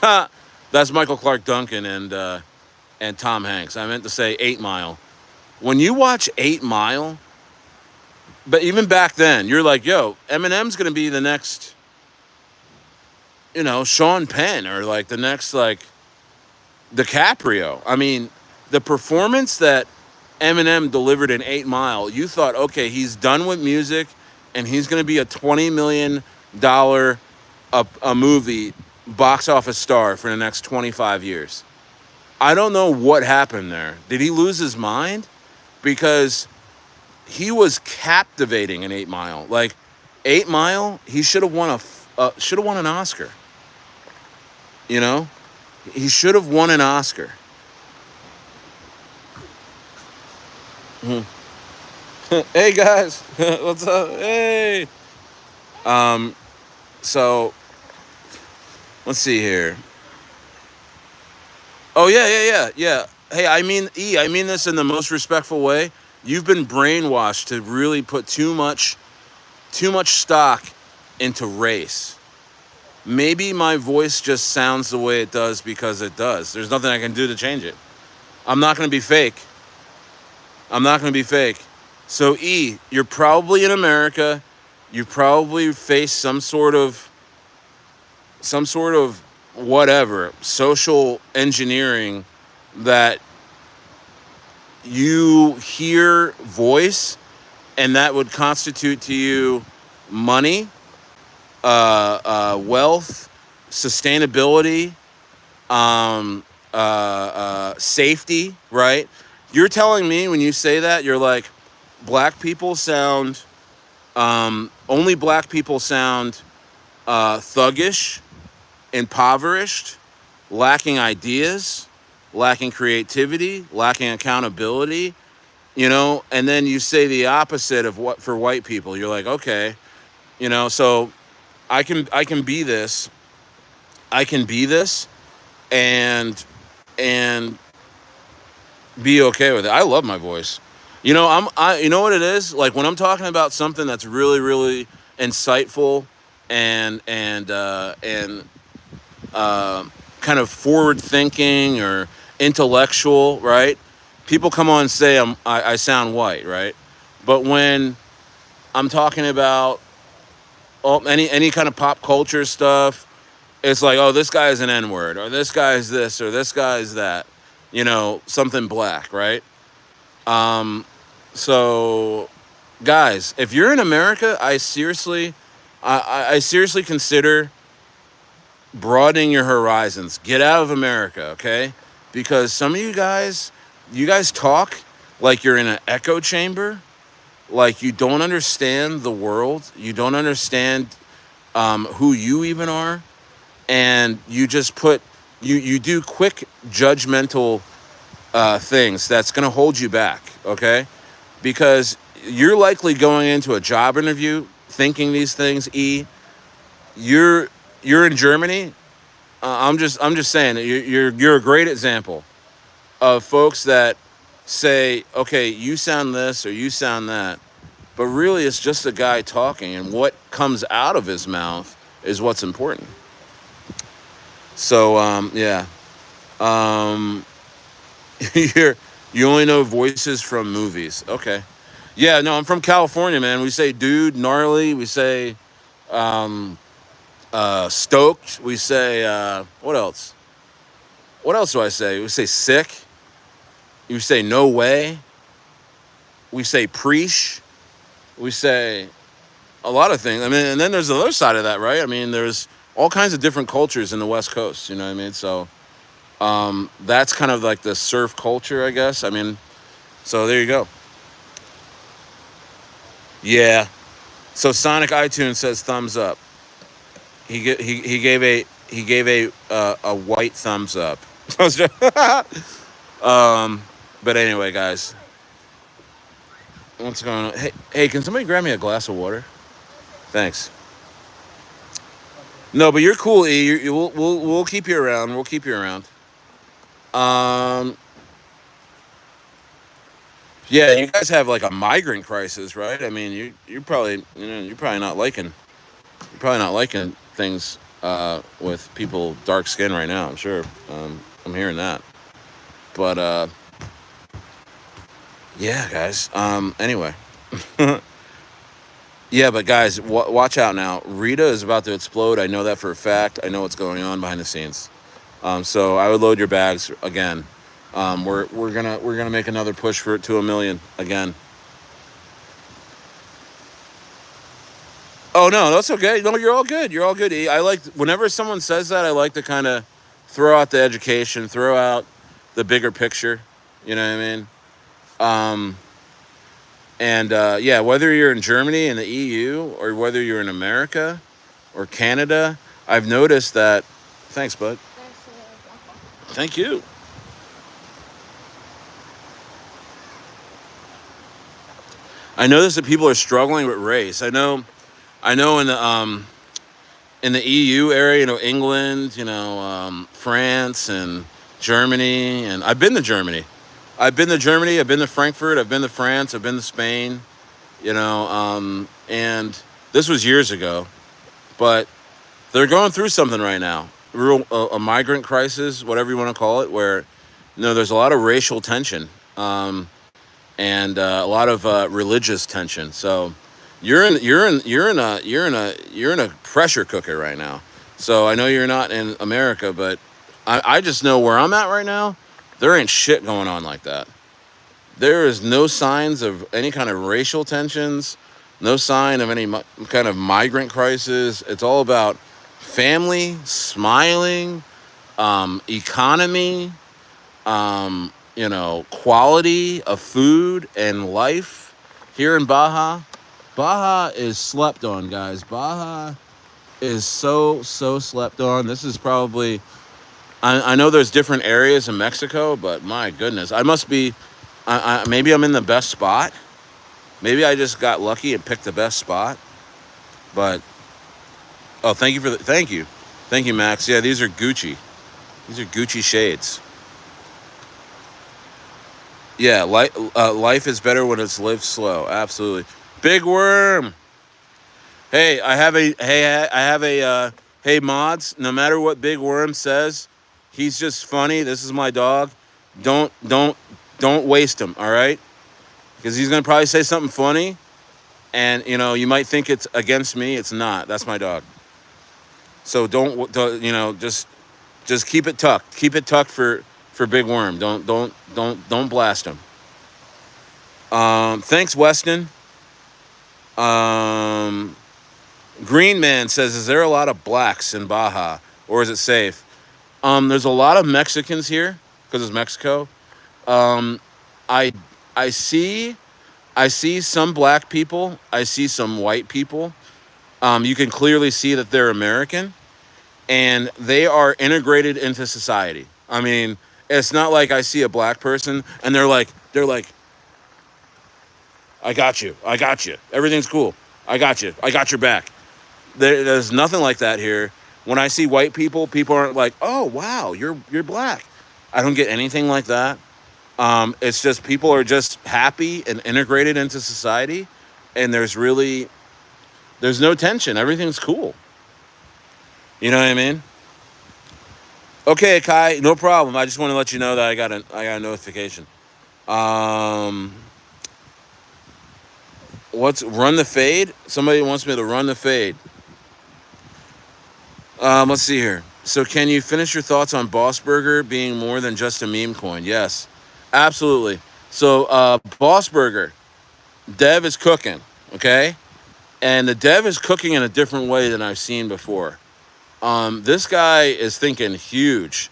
that's Michael Clark Duncan and Tom Hanks. I meant to say 8 Mile. When you watch 8 Mile, but even back then, you're like, yo, Eminem's going to be the next... Sean Penn, or like the next, like, DiCaprio. I mean, the performance that Eminem delivered in 8 Mile, you thought, okay, he's done with music and he's going to be a $20 million a movie box office star for the next 25 years. I don't know what happened there. Did he lose his mind? Because he was captivating in 8 Mile. Like, 8 Mile, he should have won an Oscar. He should have won an Oscar. Hey guys, what's up? Hey. So let's see here. Oh yeah. Hey, I mean this in the most respectful way. You've been brainwashed to really put too much stock into race. Maybe my voice just sounds the way it does because it does. There's nothing I can do to change it. I'm not going to be fake. So you're probably in America. You probably face some sort of whatever social engineering that you hear voice, and that would constitute to you money, wealth, sustainability, safety, right? You're telling me when you say that, you're like, black people sound, only black people sound thuggish, impoverished, lacking ideas, lacking creativity, lacking accountability, and then you say the opposite of what for white people. You're like, okay, so I can be this. I can be this and be okay with it. I love my voice. You know what it is? Like when I'm talking about something that's really, really insightful and kind of forward thinking or intellectual, right? People come on and say I sound white, right? But when I'm talking about any kind of pop culture stuff, it's like, oh, this guy is an N word, or this guy is this, or this guy is that, something black, right? So, guys, if you're in America, I seriously consider broadening your horizons. Get out of America, okay? Because some of you guys talk like you're in an echo chamber, like you don't understand the world, you don't understand who you even are, and you just you do quick judgmental things that's going to hold you back, okay? Because you're likely going into a job interview thinking these things. You're you're in Germany. I'm just saying that you're a great example of folks that say, okay, you sound this or you sound that, but really it's just a guy talking, and what comes out of his mouth is what's important. So yeah, um, you only know voices from movies. Okay, yeah, no, I'm from California, man. We say dude, gnarly. We say stoked. We say what else? What else do I say? We say sick. We say no way. We say preach. We say a lot of things. I mean, and then there's the other side of that, right? I mean, there's all kinds of different cultures in the West Coast. You know what I mean? So that's kind of like the surf culture, I guess. I mean, so there you go. Yeah. So Sonic iTunes says thumbs up. He gave a white thumbs up. um, but anyway, guys, what's going on? Hey, can somebody grab me a glass of water? Thanks. No, but you're cool, E. We'll keep you around. We'll keep you around. Um, yeah, you guys have like a migrant crisis, right? I mean, you're probably you're probably not liking things with people dark skin right now. I'm sure. I'm hearing that. But yeah, guys. Anyway, yeah, but guys, watch out now. Rita is about to explode. I know that for a fact. I know what's going on behind the scenes. So I would load your bags again. We're gonna make another push for it to 1 million again. Oh no, that's okay. No, you're all good. You're all good. E. I like whenever someone says that. I like to kind of throw out the education, throw out the bigger picture. You know what I mean? Um, and yeah, whether you're in Germany and the EU or whether you're in America or Canada, I've noticed that. Thanks, bud. Thank you. I noticed that people are struggling with race. I know in the EU area, England, France and Germany, and I've been to Germany. I've been to Germany. I've been to Frankfurt. I've been to France. I've been to Spain. And this was years ago, but they're going through something right now. Real a migrant crisis, whatever you want to call it, where there's a lot of racial tension. And a lot of religious tension. So you're in a pressure cooker right now. So I know you're not in America, but I just know where I'm at right now. There ain't shit going on like that. There is no signs of any kind of racial tensions, no sign of any kind of migrant crisis. It's all about family, smiling, economy, quality of food and life here in Baja. Baja is slept on, guys. Baja is so slept on. This is probably, I know there's different areas in Mexico, but my goodness, I must be, maybe I'm in the best spot. Maybe I just got lucky and picked the best spot. But oh, thank you, Max. Yeah, these are Gucci. These are Gucci shades. Yeah, life is better when it's lived slow. Absolutely. Big Worm. Hey, I have a hey mods. No matter what Big Worm says, he's just funny. This is my dog. Don't don't don't waste him. All right, because he's gonna probably say something funny, and you might think it's against me. It's not. That's my dog. So just keep it tucked. Keep it tucked for Big Worm. Don't blast him. Thanks, Weston. Um, Green Man says, "Is there a lot of blacks in Baja, or is it safe?" There's a lot of Mexicans here because it's Mexico. Um, I I see I see some black people. I see some white people. You can clearly see that they're American and they are integrated into society. I mean, it's not like I see a black person and they're like, I got you, I got you, everything's cool, I got you, I got your back. There's nothing like that here. When I see white people, people aren't like, oh wow, you're black. I don't get anything like that. It's just people are just happy and integrated into society, and there's no tension. Everything's cool. You know what I mean? Okay, Kai, no problem. I just want to let you know that I got a notification. Um, what's run the fade? Somebody wants me to run the fade. Let's see here. So, can you finish your thoughts on Bossberger being more than just a meme coin? Yes, absolutely. So, Bossberger, Dev is cooking, okay? And the Dev is cooking in a different way than I've seen before. This guy is thinking huge,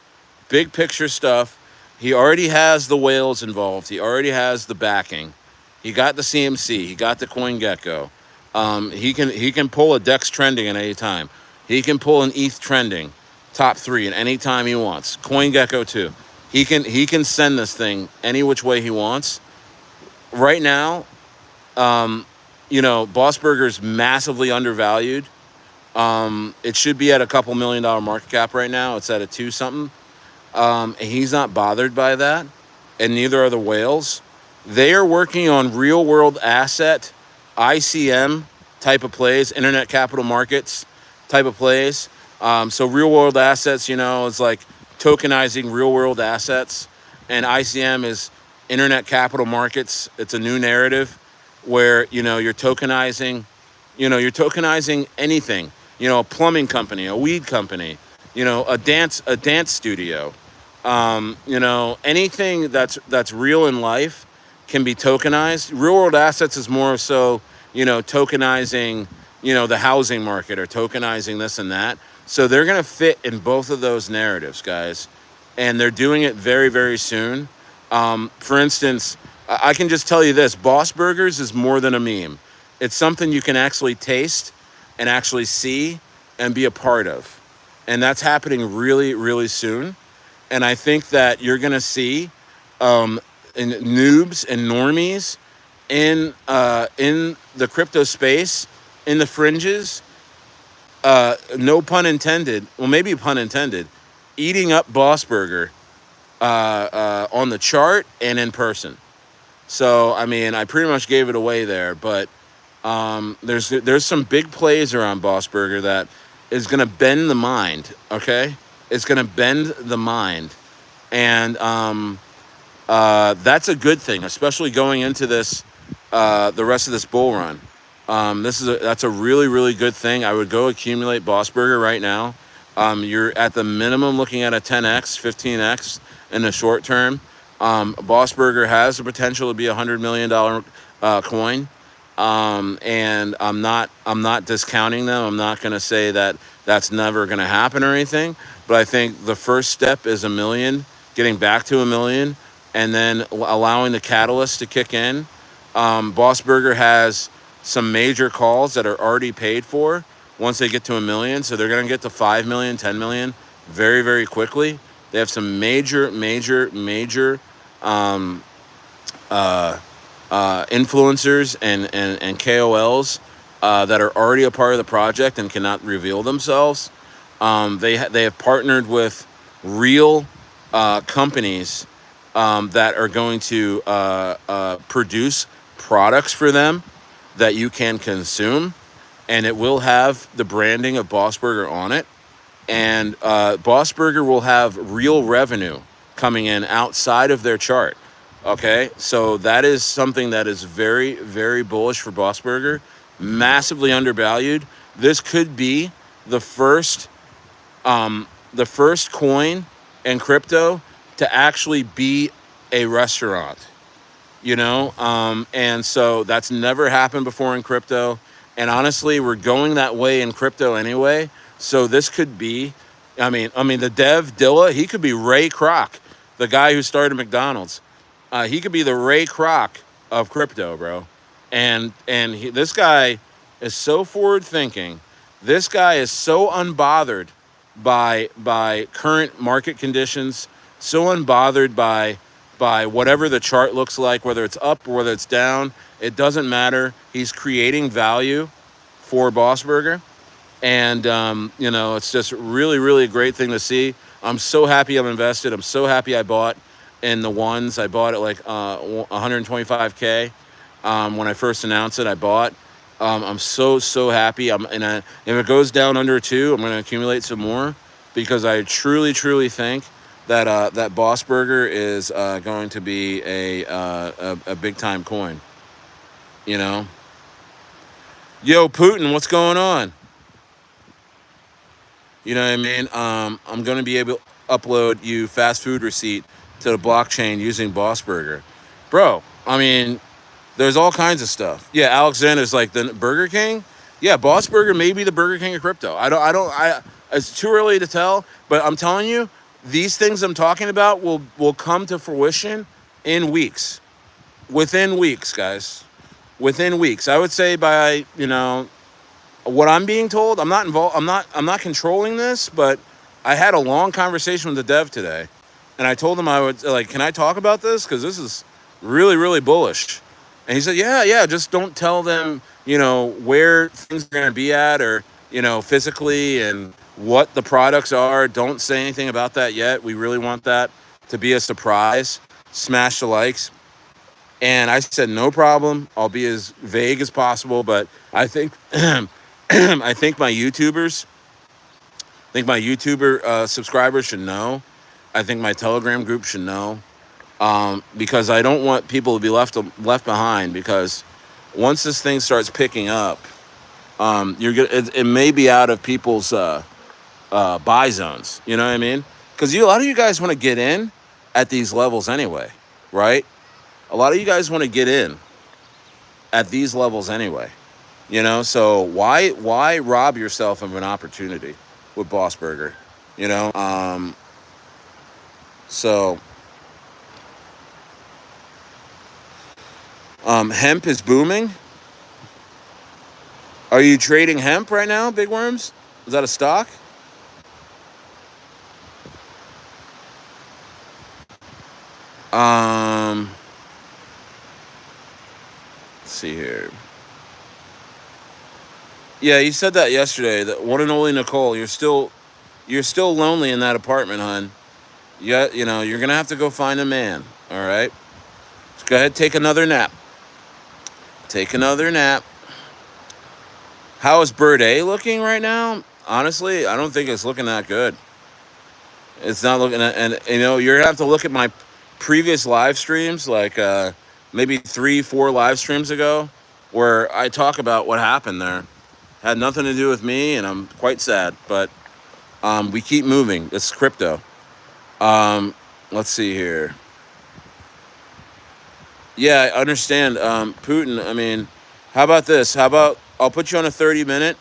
big picture stuff. He already has the whales involved. He already has the backing. He got the CMC. He got the CoinGecko. He can pull a Dex trending at any time. He can pull an ETH trending, top three at any time he wants. CoinGecko too. He can send this thing any which way he wants. Right now, Bossburger's massively undervalued. It should be at a couple $1 million market cap right now. It's at a two something. And he's not bothered by that, and neither are the whales. They are working on real world asset, ICM type of plays, internet capital markets type of plays. So real world assets, is like tokenizing real world assets, and ICM is internet capital markets. It's a new narrative where you're tokenizing anything. A plumbing company, a weed company, a dance studio. Anything that's real in life can be tokenized. Real world assets is more so, tokenizing, the housing market or tokenizing this and that. So they're going to fit in both of those narratives, guys. And they're doing it very, very soon. For instance, I can just tell you this, Boss Burgers is more than a meme. It's something you can actually taste and actually see and be a part of. And that's happening really, really soon. And I think that you're going to see noobs and normies in the crypto space, in the fringes, no pun intended, well, maybe pun intended, eating up Boss Burger on the chart and in person. So, I mean, I pretty much gave it away there, but there's some big plays around Boss Burger that is going to bend the mind, okay? It's going to bend the mind. And that's a good thing, especially going into this, the rest of this bull run. That's a really, really good thing. I would go accumulate Boss Burger right now. You're at the minimum looking at a 10x, 15x in the short term. Bossberger has the potential to be $100 million coin. And I'm not discounting them. I'm not going to say that that's never going to happen or anything. But I think the first step is a million, getting back to a million, and then allowing the catalyst to kick in. Bossberger has some major calls that are already paid for once they get to a million. So they're going to get to 5 million, 10 million very, very quickly. They have some major, major, major influencers and KOLs that are already a part of the project and cannot reveal themselves. They have partnered with real companies that are going to produce products for them that you can consume, and it will have the branding of Bossberger on it. And Bossberger will have real revenue coming in outside of their chart. Okay, so that is something that is very, very bullish for Bossberger. Massively undervalued. This could be the first coin in crypto to actually be a restaurant. And so that's never happened before in crypto. And honestly, we're going that way in crypto anyway. So this could be, the dev Dilla, he could be Ray Kroc, the guy who started McDonald's. He could be the Ray Kroc of crypto, bro. And this guy is so forward thinking. This guy is so unbothered by current market conditions, so unbothered by whatever the chart looks like, whether it's up or whether it's down. It doesn't matter. He's creating value for Bossberger. And, it's just really, really a great thing to see. I'm so happy I'm invested. I'm so happy I bought in the ones. I bought at like 125K. When I first announced it, I bought. I'm so happy. If it goes down under 2, I'm going to accumulate some more, because I truly, truly think that that Bossberger is going to be a big time coin. Yo, Putin, what's going on? You know what I mean? I'm going to be able to upload you fast food receipt to the blockchain using Bossberger. Bro, there's all kinds of stuff. Yeah, Alexander's like the Burger King. Yeah, Bossberger may be the Burger King of crypto. It's too early to tell, but I'm telling you, these things I'm talking about will come to fruition in weeks. Within weeks, guys. Within weeks. I would say by, what I'm being told, I'm not involved. I'm not controlling this, but I had a long conversation with the dev today, and I told him I would can I talk about this, because this is really, really bullish. And he said, yeah, just don't tell them, where things are going to be at, or physically, and what the products are. Don't say anything about that yet. We really want that to be a surprise. Smash the likes. And I said, no problem. I'll be as vague as possible, but I think I think my YouTuber subscribers should know. I think my Telegram group should know, because I don't want people to be left behind. Because once this thing starts picking up, it may be out of people's buy zones. You know what I mean? Because a lot of you guys want to get in at these levels anyway, right? A lot of you guys want to get in at these levels anyway. So why rob yourself of an opportunity with Bossberger? So hemp is booming. Are you trading hemp right now, Big Worms? Is that a stock? Let's see here. Yeah, you said that yesterday. That one and only Nicole. You're still lonely in that apartment, hon. Yeah, you're gonna have to go find a man. All right. Just go ahead, take another nap. Take another nap. How is Bird A looking right now? Honestly, I don't think it's looking that good. It's not looking at, and you're gonna have to look at my previous live streams, like maybe 3-4 live streams ago, where I talk about what happened there. Had nothing to do with me, and I'm quite sad. But we keep moving. It's crypto. Let's see here. Yeah, I understand. Putin, I mean, how about this? How about I'll put you on a 30-minute.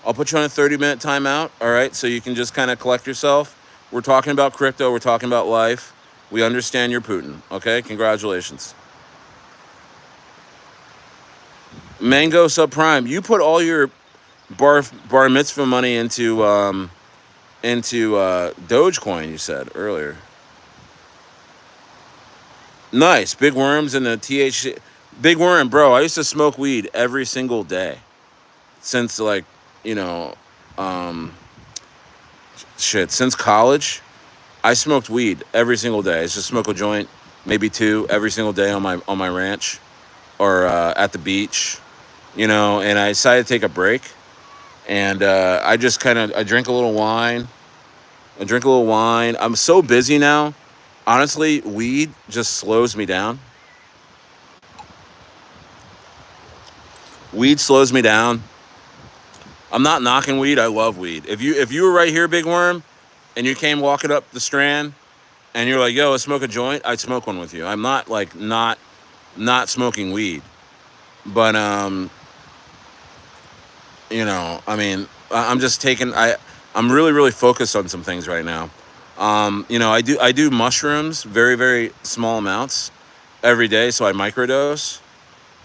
I'll put you on a 30-minute timeout. All right, so you can just kind of collect yourself. We're talking about crypto. We're talking about life. We understand you're Putin. Okay, congratulations. Mango subprime. You put all your bar mitzvah money into Dogecoin. You said earlier. Nice. Big worms and the THC. Big worm, bro. I used to smoke weed every single day since like, you know, um, shit. Since college, I smoked weed every single day. I used to smoke a joint, maybe two every single day on my ranch or at the beach, you know. And I decided to take a break, and I just kind of I drink a little wine. I drink a little wine. I'm so busy now. Honestly, weed just slows me down. Weed slows me down. I'm not knocking weed. I love weed. If you were right here, Big Worm, and you came walking up the Strand, and you're like, "Yo, let's smoke a joint," I'd smoke one with you. I'm not like not smoking weed, but I mean, I'm just taking. I'm really focused on some things right now. I do mushrooms, very very small amounts every day, so I microdose,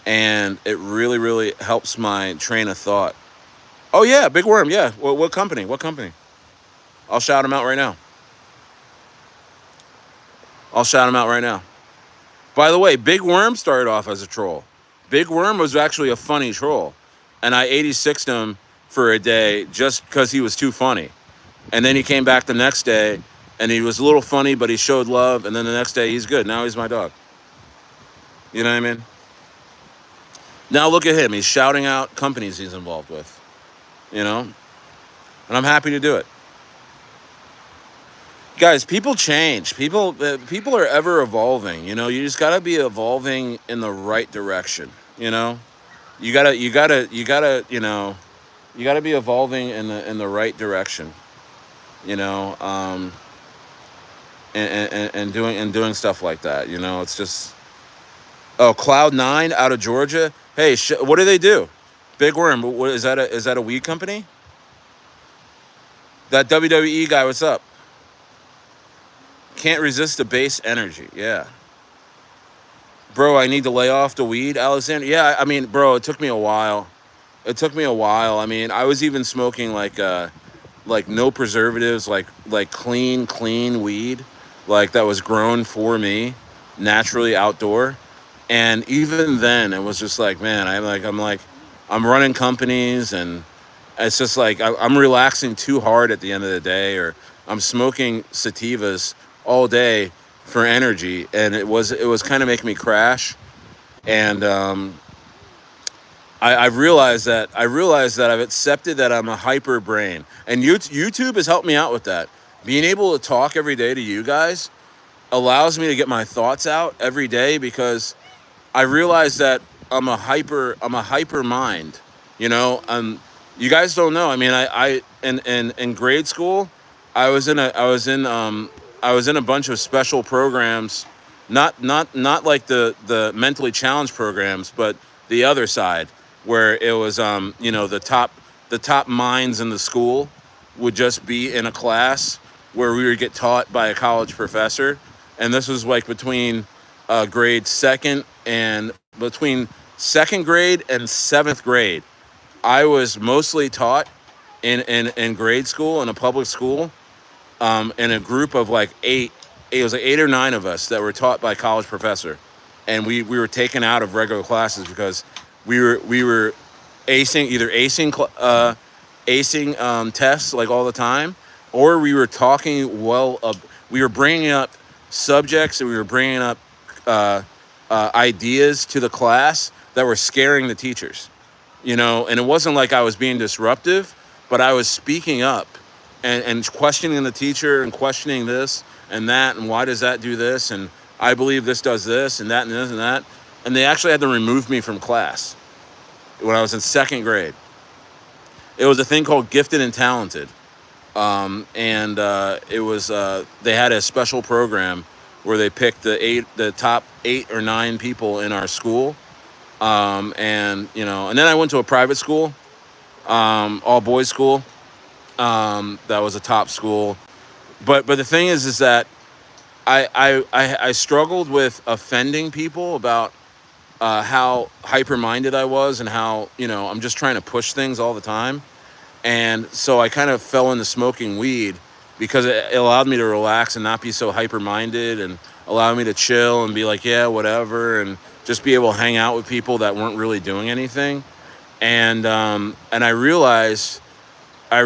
and it really helps my train of thought. Oh yeah, Big Worm. Yeah. What company? What company? I'll shout him out right now. I'll shout him out right now. By the way, Big Worm started off as a troll. Big Worm was actually a funny troll, and I 86'd him for a day just because he was too funny. And then he came back the next day, and he was a little funny, but he showed love. And then the next day, he's good. Now he's my dog. You know what I mean? Now look at him. He's shouting out companies he's involved with. You know, and I'm happy to do it. Guys, people change. People are ever evolving. You know, you just gotta be evolving in the right direction. You know, you gotta be evolving in the right direction. You know, and doing stuff like that. You know, it's just Cloud9 out of Georgia. Hey, what do they do? Big Worm. What is that? Is that a weed company? That WWE guy. What's up? Can't resist the base energy. Yeah. Bro, I need to lay off the weed, Alexander. Yeah, I mean, bro, it took me a while. It took me a while. I mean, I was even smoking like no preservatives, like clean weed, like that was grown for me, naturally outdoor. And even then it was just like, man, I'm running companies, and it's just like I'm relaxing too hard at the end of the day, or I'm smoking sativas all day for energy, and it was kind of making me crash. And I realized that I've accepted that I'm a hyper brain, and YouTube has helped me out with that. Being able to talk every day to you guys allows me to get my thoughts out every day, because I realize that I'm a hyper mind. You know, you guys don't know. I mean, in grade school, I was in a bunch of special programs, not like the mentally challenged programs, but the other side, where it was the top minds in the school would just be in a class where we would get taught by a college professor. And this was like grade second and between second grade and seventh grade. I was mostly taught in grade school, in a public school, in a group of like eight. It was like 8 or 9 of us that were taught by a college professor, and we were taken out of regular classes because we were acing tests like all the time, or we were talking well. We were bringing up subjects, and we were bringing up ideas to the class that were scaring the teachers. And it wasn't like I was being disruptive, but I was speaking up and questioning the teacher, and questioning this and that, and why does that do this, and I believe this does this and that and this and that. And they actually had to remove me from class when I was in second grade. It was a thing called Gifted and Talented. And it was they had a special program where they picked the top 8 or 9 people in our school. And and then I went to a private school, all boys school. That was a top school. But the thing is that I struggled with offending people about how hyper minded I was, and how I'm just trying to push things all the time. And so I kind of fell into smoking weed because it allowed me to relax and not be so hyper minded, and allow me to chill and be like, yeah, whatever, and just be able to hang out with people that weren't really doing anything. And I realized, like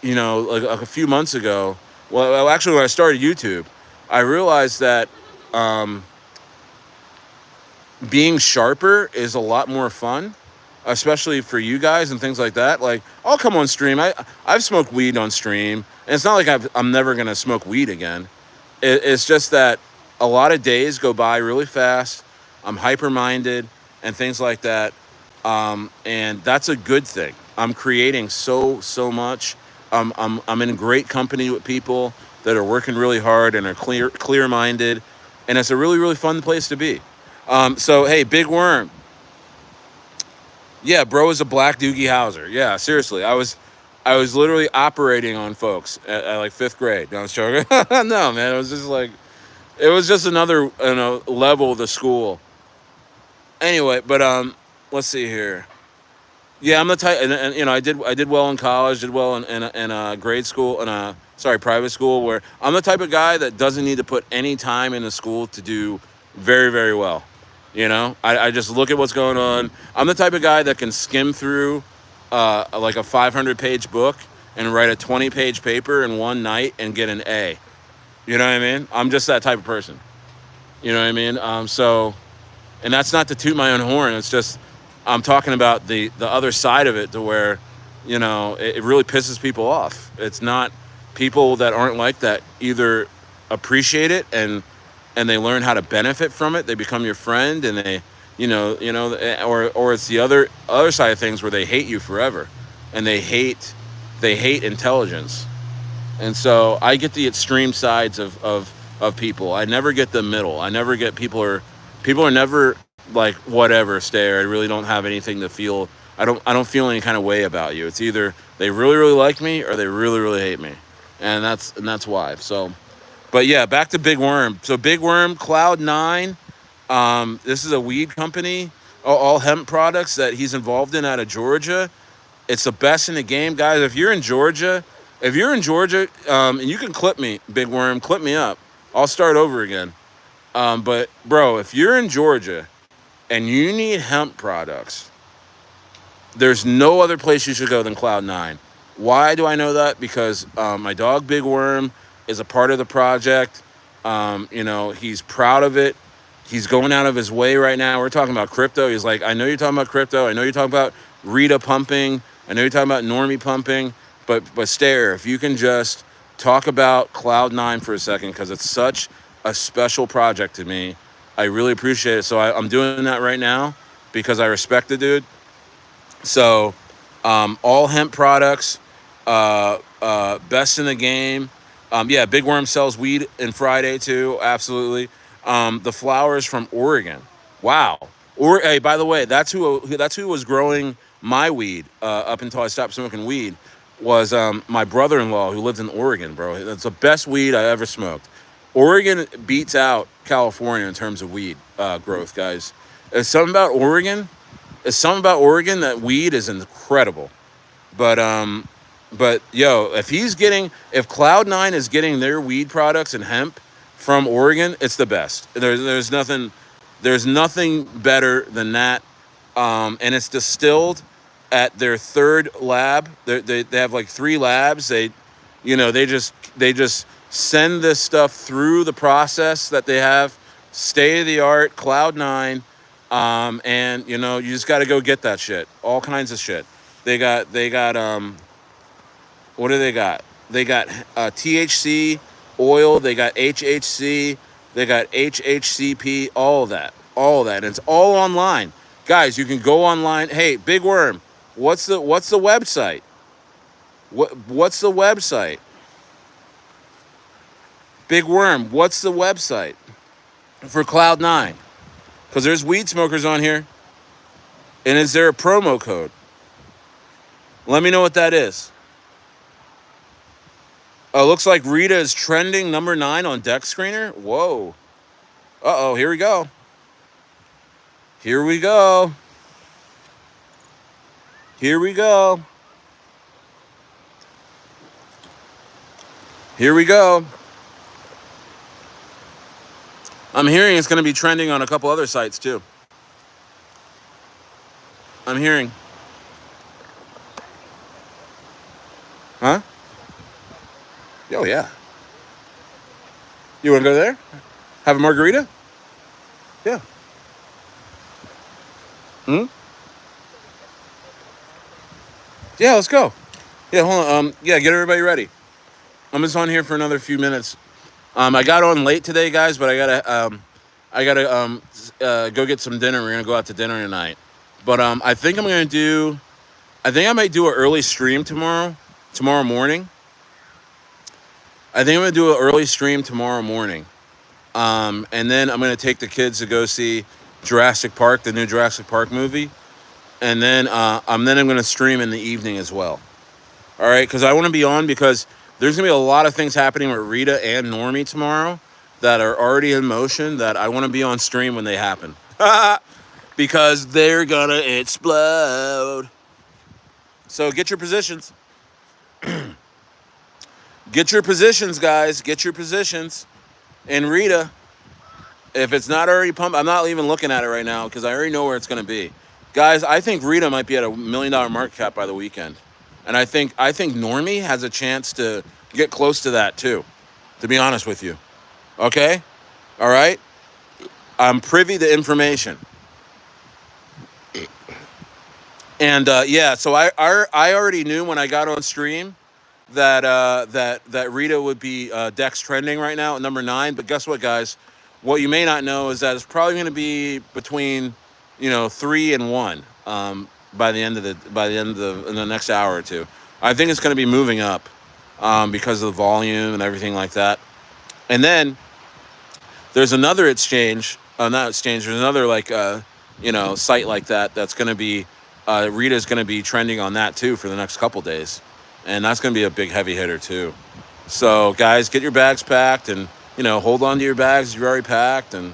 a few months ago. Well, actually, when I started YouTube, I realized that being sharper is a lot more fun, especially for you guys and things like that. Like, I'll come on stream. I've smoked weed on stream, and it's not like I'm never gonna smoke weed again. It's just that a lot of days go by really fast. I'm hyper minded and things like that, and that's a good thing. I'm creating so much. I'm in great company with people that are working really hard and are clear minded, and it's a really really fun place to be. So hey, Big Worm. Yeah, bro is a black Doogie Howser. Yeah, seriously. I was literally operating on folks at like 5th grade. No, I was joking. No, man. It was just another level of the school. Anyway, but let's see here. Yeah, I'm the type, and I did well in college, did well in grade school, private school, where I'm the type of guy that doesn't need to put any time into school to do very very well. I just look at what's going on. I'm the type of guy that can skim through like a 500-page book and write a 20-page paper in one night and get an A. You know what I mean? I'm just that type of person. You know what I mean? And that's not to toot my own horn. It's just I'm talking about the other side of it, to where it really pisses people off. It's not people that aren't like that either appreciate it, and they learn how to benefit from it. They become your friend, and they or it's the other side of things, where they hate you forever, and they hate intelligence. And so I get the extreme sides of people. I never get the middle. I never get people are never like, whatever, stare. I really don't have anything to feel. I don't feel any kind of way about you. It's either they really really like me, or they really really hate me, and that's why. So, but yeah, back to Big Worm. So Big Worm, Cloud9. This is a weed company, all hemp products that he's involved in out of Georgia. It's the best in the game, guys. If you're in Georgia, and you can clip me, Big Worm, clip me up. I'll start over again. But bro, if you're in Georgia and you need hemp products, there's no other place you should go than Cloud9. Why do I know that? Because my dog Big Worm is a part of the project. He's proud of it. He's going out of his way right now. We're talking about crypto. He's like, I know you're talking about crypto. I know you're talking about Rita pumping. I know you're talking about Normie pumping. But Stare, if you can just talk about Cloud9 for a second, because it's such a special project to me. I really appreciate it. So I'm doing that right now because I respect the dude. So all hemp products, best in the game. Yeah, Big Worm sells weed in Friday too. Absolutely. The flowers from Oregon. Wow. Hey, by the way, that's who was growing my weed up until I stopped smoking weed. Was my brother-in-law, who lived in Oregon, bro. That's the best weed I ever smoked. Oregon beats out California in terms of weed growth, guys. There's something about Oregon. That weed is incredible. But yo, if Cloud9 is getting their weed products and hemp from Oregon, it's the best. There's nothing better than that. And it's distilled at their 3rd lab. They have like 3 labs. They just send this stuff through the process that they have, state of the art, Cloud9. And you just got to go get that shit. All kinds of shit. They got what do they got? They got THC oil. They got HHC. They got HHCP. All that. And it's all online, guys. You can go online. Hey, Big Worm, what's the website? What's the website? Big Worm, what's the website for Cloud9? Because there's weed smokers on here. And is there a promo code? Let me know what that is. Oh, looks like Rita is trending number 9 on Deck Screener. Whoa. Uh-oh, here we go. Here we go. Here we go. Here we go. I'm hearing it's going to be trending on a couple other sites too. I'm hearing. Huh? Oh, yeah. You want to go there? Have a margarita? Yeah. Hmm? Yeah, let's go. Yeah, hold on. Yeah, get everybody ready. I'm just on here for another few minutes. I got on late today, guys, but I gotta go get some dinner. We're gonna go out to dinner tonight. But I think I might do an early stream tomorrow morning. I think I'm gonna do an early stream tomorrow morning. And then I'm gonna take the kids to go see Jurassic Park, the new Jurassic Park movie. And then I'm gonna stream in the evening as well. All right, because I want to be on because there's going to be a lot of things happening with Rita and Normie tomorrow that are already in motion that I want to be on stream when they happen. Because they're going to explode. So get your positions. Get your positions, guys. Get your positions. And Rita, if it's not already pumped, I'm not even looking at it right now because I already know where it's going to be. Guys, I think Rita might be at $1 million market cap by the weekend. And I think Normie has a chance to get close to that too, to be honest with you. Okay? All right? I'm privy to information. And yeah, so I already knew when I got on stream that Rita would be Dex trending right now at number 9. But guess what, guys? What you may not know is that it's probably going to be between 3 and 1. By the end of in the next hour or two. I think it's going to be moving up because of the volume and everything like that. And then there's another exchange, there's another site like that that's going to be, Rita's going to be trending on that too for the next couple days. And that's going to be a big heavy hitter too. So guys, get your bags packed and, hold on to your bags you're already packed. And,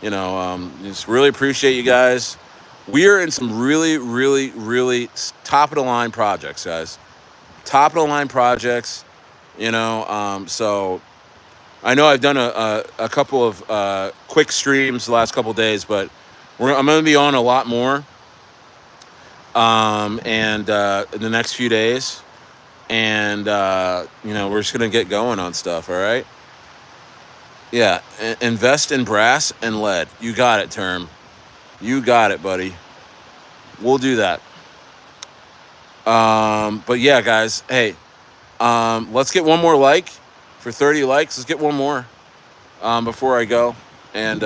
just really appreciate you guys. We are in some really, really, really top-of-the-line projects, guys. Top-of-the-line projects, so I know I've done a couple of quick streams the last couple of days, but I'm going to be on a lot more in the next few days. And, we're just going to get going on stuff, all right? Yeah, invest in brass and lead. You got it, Term. You got it, buddy. We'll do that. But yeah, guys, hey, let's get one more like for 30 likes. Let's get one more before I go. And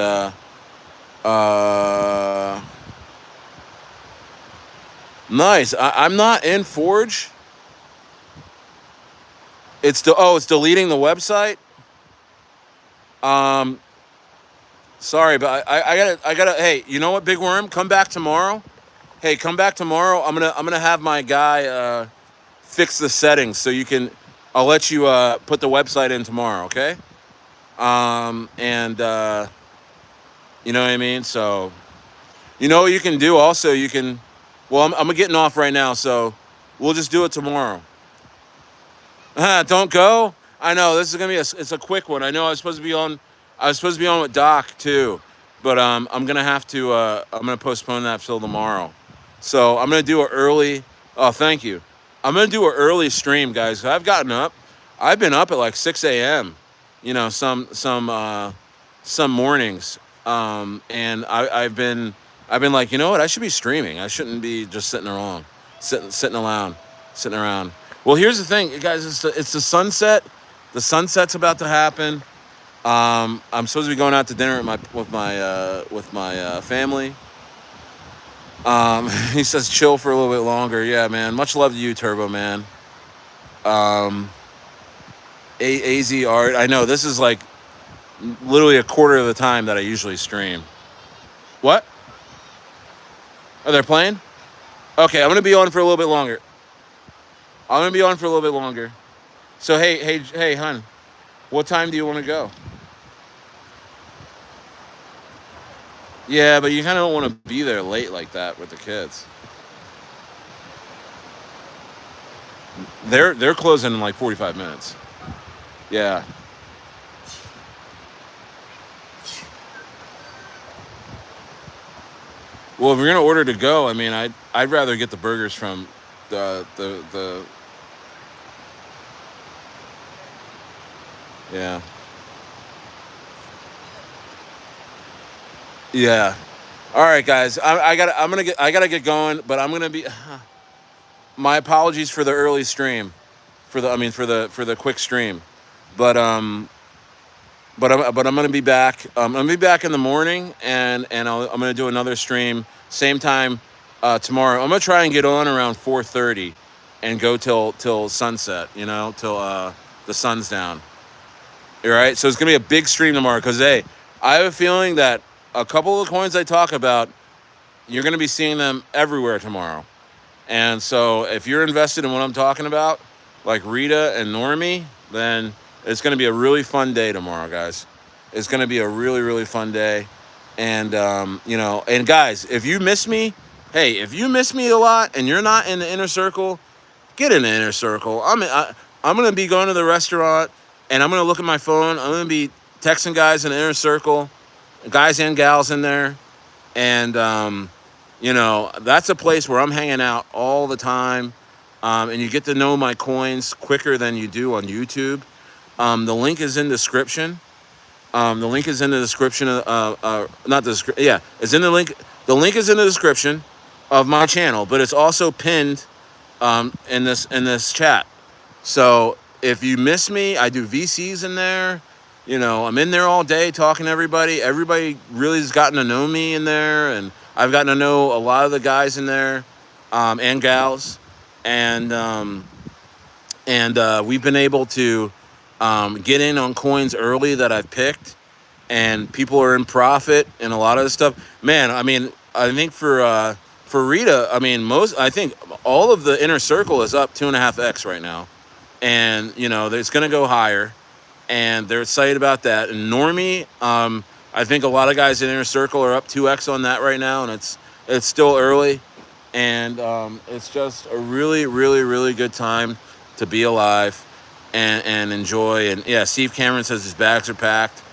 nice. I'm not in Forge. It's deleting the website. Sorry, but I gotta. Hey, you know what, Big Worm? Come back tomorrow. Hey, come back tomorrow. I'm gonna have my guy fix the settings so you can. I'll let you put the website in tomorrow, okay? And you know what I mean. So, you know what you can do. Also, you can. Well, I'm getting off right now, so we'll just do it tomorrow. Don't go. I know this is gonna be it's a quick one. I know I was supposed to be on with Doc too, but I'm gonna have to. I'm gonna postpone that till tomorrow. So I'm gonna do an early. Oh, thank you. I'm gonna do an early stream, guys. I've gotten up. I've been up at like 6 a.m. Some mornings. And I've been like, you know what? I should be streaming. I shouldn't be just sitting around. Well, here's the thing, guys. It's the sunset. The sunset's about to happen. I'm supposed to be going out to dinner with my family. He says chill for a little bit longer. Yeah, man. Much love to you, Turbo Man. AZ Art. I know this is like literally a quarter of the time that I usually stream. What? Are they playing? Okay, I'm gonna be on for a little bit longer. I'm gonna be on for a little bit longer. So hey, hun, what time do you want to go? Yeah, but you kind of don't want to be there late like that with the kids. They're closing in like 45 minutes. Yeah. Well, if we're gonna order to go, I mean, I'd rather get the burgers from the yeah. Yeah. All right, guys. I gotta get going, but I'm gonna be. My apologies for the early stream, for the quick stream, but I'm gonna be back. I'm gonna be back in the morning, and I'm gonna do another stream same time tomorrow. I'm gonna try and get on around 4:30, and go till sunset. You know, till the sun's down. All right. So it's gonna be a big stream tomorrow because hey, I have a feeling that a couple of the coins I talk about, you're gonna be seeing them everywhere tomorrow. And so if you're invested in what I'm talking about, like Rita and Normie, then it's going to be a really fun day tomorrow, guys. It's going to be a really, really fun day. And, and guys, if you miss me, hey, if you miss me a lot and you're not in the inner circle, get in the inner circle. I'm going to be going to the restaurant and I'm going to look at my phone. I'm going to be texting guys in the inner circle, guys and gals in there. And, that's a place where I'm hanging out all the time. And you get to know my coins quicker than you do on YouTube. The link is in the description. The link is in the description. Not the description. Yeah, it's in the link. The link is in the description of my channel, but it's also pinned in this chat. So if you miss me, I do VCs in there. I'm in there all day talking to everybody. Everybody really has gotten to know me in there, and I've gotten to know a lot of the guys in there, and gals, and we've been able to get in on coins early that I've picked, and people are in profit and a lot of the stuff. Man, I mean, I think for Rita, I mean, I think all of the inner circle is up 2.5x right now, and it's going to go higher, and they're excited about that. And Normie, I think a lot of guys in inner circle are up 2x on that right now, and it's still early, and it's just a really, really, really good time to be alive and enjoy. And yeah, Steve Cameron says his bags are packed,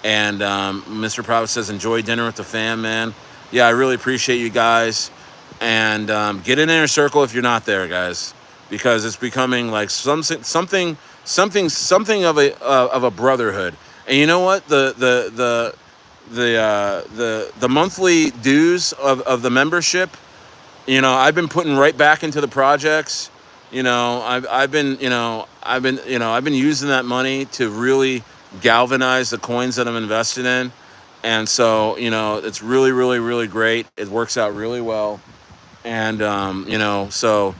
and Mr. Prophet says enjoy dinner with the fam, man. Yeah, I really appreciate you guys, and get in inner circle if you're not there, guys, because it's becoming like something of a brotherhood. And you know what? The monthly dues of the membership, I've been putting right back into the projects. I've been using that money to really galvanize the coins that I'm invested in. And so, it's really, really, really great. It works out really well. And, so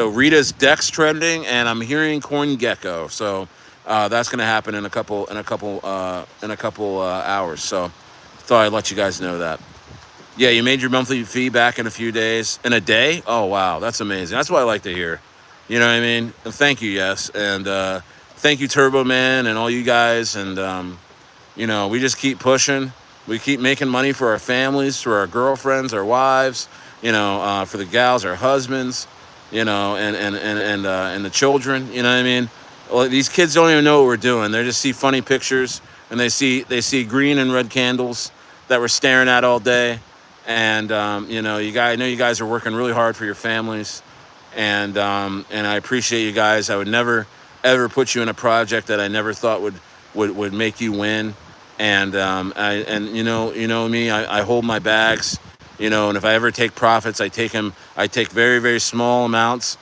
Rita's deck's trending, and I'm hearing Coin Gecko. So that's going to happen in a couple hours. So thought I'd let you guys know that. Yeah, you made your monthly fee back in a few days. In a day? Oh, wow. That's amazing. That's what I like to hear. You know what I mean? And thank you, yes. And thank you, Turbo Man, and all you guys. And, we just keep pushing. We keep making money for our families, for our girlfriends, our wives, for the gals, our husbands, and the children. You know what I mean? Well, these kids don't even know what we're doing. They just see funny pictures, and they see green and red candles that we're staring at all day. And I know you guys are working really hard for your families, and I appreciate you guys. I would never ever put you in a project that I never thought would make you win. And me, I hold my bags, and if I ever take profits, I take very, very small amounts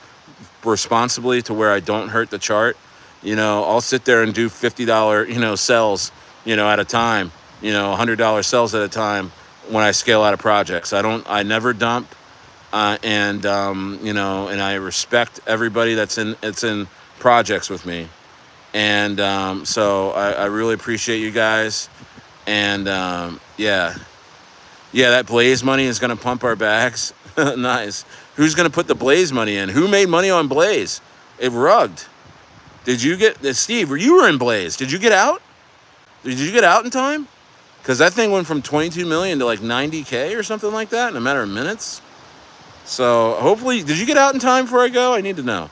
responsibly to where I don't hurt the chart. I'll sit there and do $50 sells, at a time, $100 sells at a time when I scale out of projects. I never dump, and I respect everybody that's in projects with me. And so I really appreciate you guys. And yeah, that Blaze money is going to pump our bags. Nice. Who's going to put the Blaze money in? Who made money on Blaze? It rugged. Did you get Steve? You were in Blaze. Did you get out? Did you get out in time? Because that thing went from 22 million to like 90K or something like that in a matter of minutes. So hopefully, did you get out in time before I go? I need to know.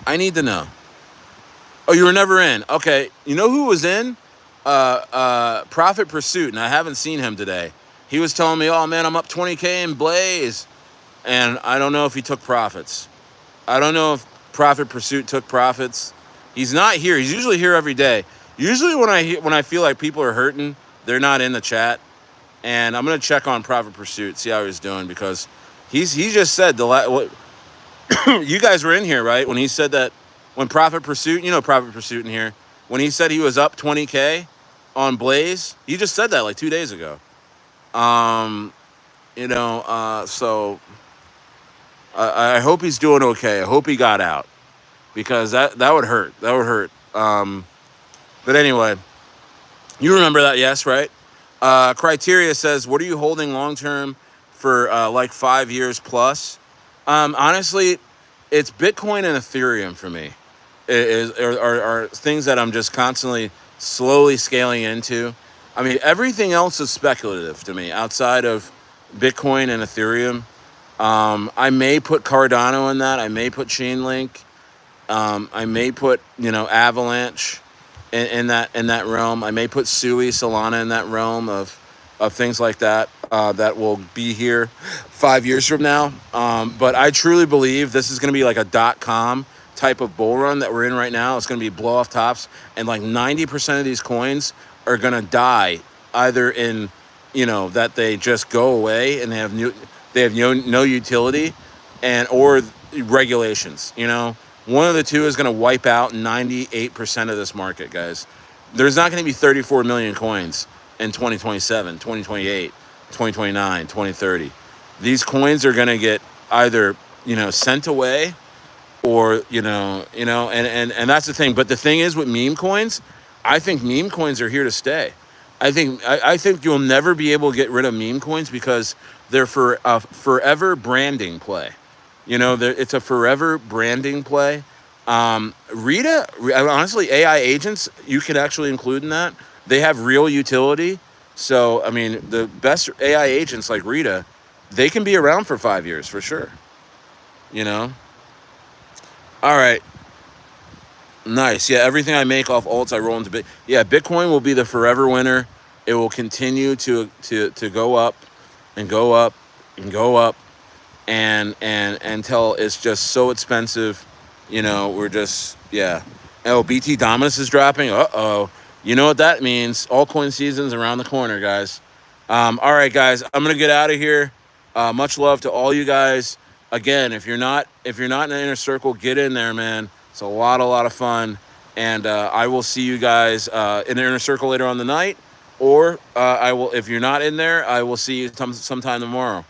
I need to know. Oh, you were never in. Okay. You know who was in? Profit Pursuit, and I haven't seen him today. He was telling me, oh man, I'm up 20K in Blaze. And I don't know if he took profits. I don't know if Profit Pursuit took profits. He's not here. He's usually here every day. Usually when I feel like people are hurting, they're not in the chat. And I'm gonna check on Profit Pursuit, see how he's doing, because he just said what you guys were in here, right? When he said that, when Profit Pursuit, Profit Pursuit in here, when he said he was up 20K on Blaze, he just said that like 2 days ago. So I hope he's doing okay. I hope he got out, because that would hurt. That would hurt. But anyway, you remember that, yes, right? Criteria says, what are you holding long term for like 5 years plus? Honestly, it's Bitcoin and Ethereum for me. Are things that I'm just constantly slowly scaling into. I mean, everything else is speculative to me outside of Bitcoin and Ethereum. I may put Cardano in that. I may put Chainlink. I may put Avalanche in that realm. I may put Sui, Solana in that realm of things like that that will be here 5 years from now. But I truly believe this is going to be like a .com type of bull run that we're in right now. It's going to be blow off tops, and like 90% of these coins are going to die either in that they just go away and they have no utility, and or regulations. One of the two is going to wipe out 98% of this market, guys. There's not going to be 34 million coins in 2027, 2028, 2029, 2030. These coins are going to get either sent away, or and that's the thing. But the thing is with meme coins, I think meme coins are here to stay. I think you'll never be able to get rid of meme coins, because they're for a forever branding play. It's a forever branding play. Rita, honestly, AI agents, you can actually include in that. They have real utility. So, I mean, the best AI agents like Rita, they can be around for 5 years for sure. All right. Nice. Yeah, everything I make off alts, I roll into Bitcoin will be the forever winner. It will continue to go up and go up and go up, and until it's just so expensive. We're just, yeah. Oh, BT Dominus is dropping. Uh-oh. You know what that means. Altcoin season's around the corner, guys. All right, guys. I'm going to get out of here. Much love to all you guys. Again, if you're not in the inner circle, get in there, man. It's a lot of fun. And I will see you guys in the inner circle later on the night. Or I will, if you're not in there, I will see you sometime tomorrow.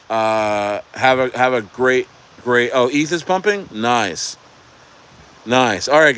Have a great. Oh, ETH is pumping? Nice. All right, guys.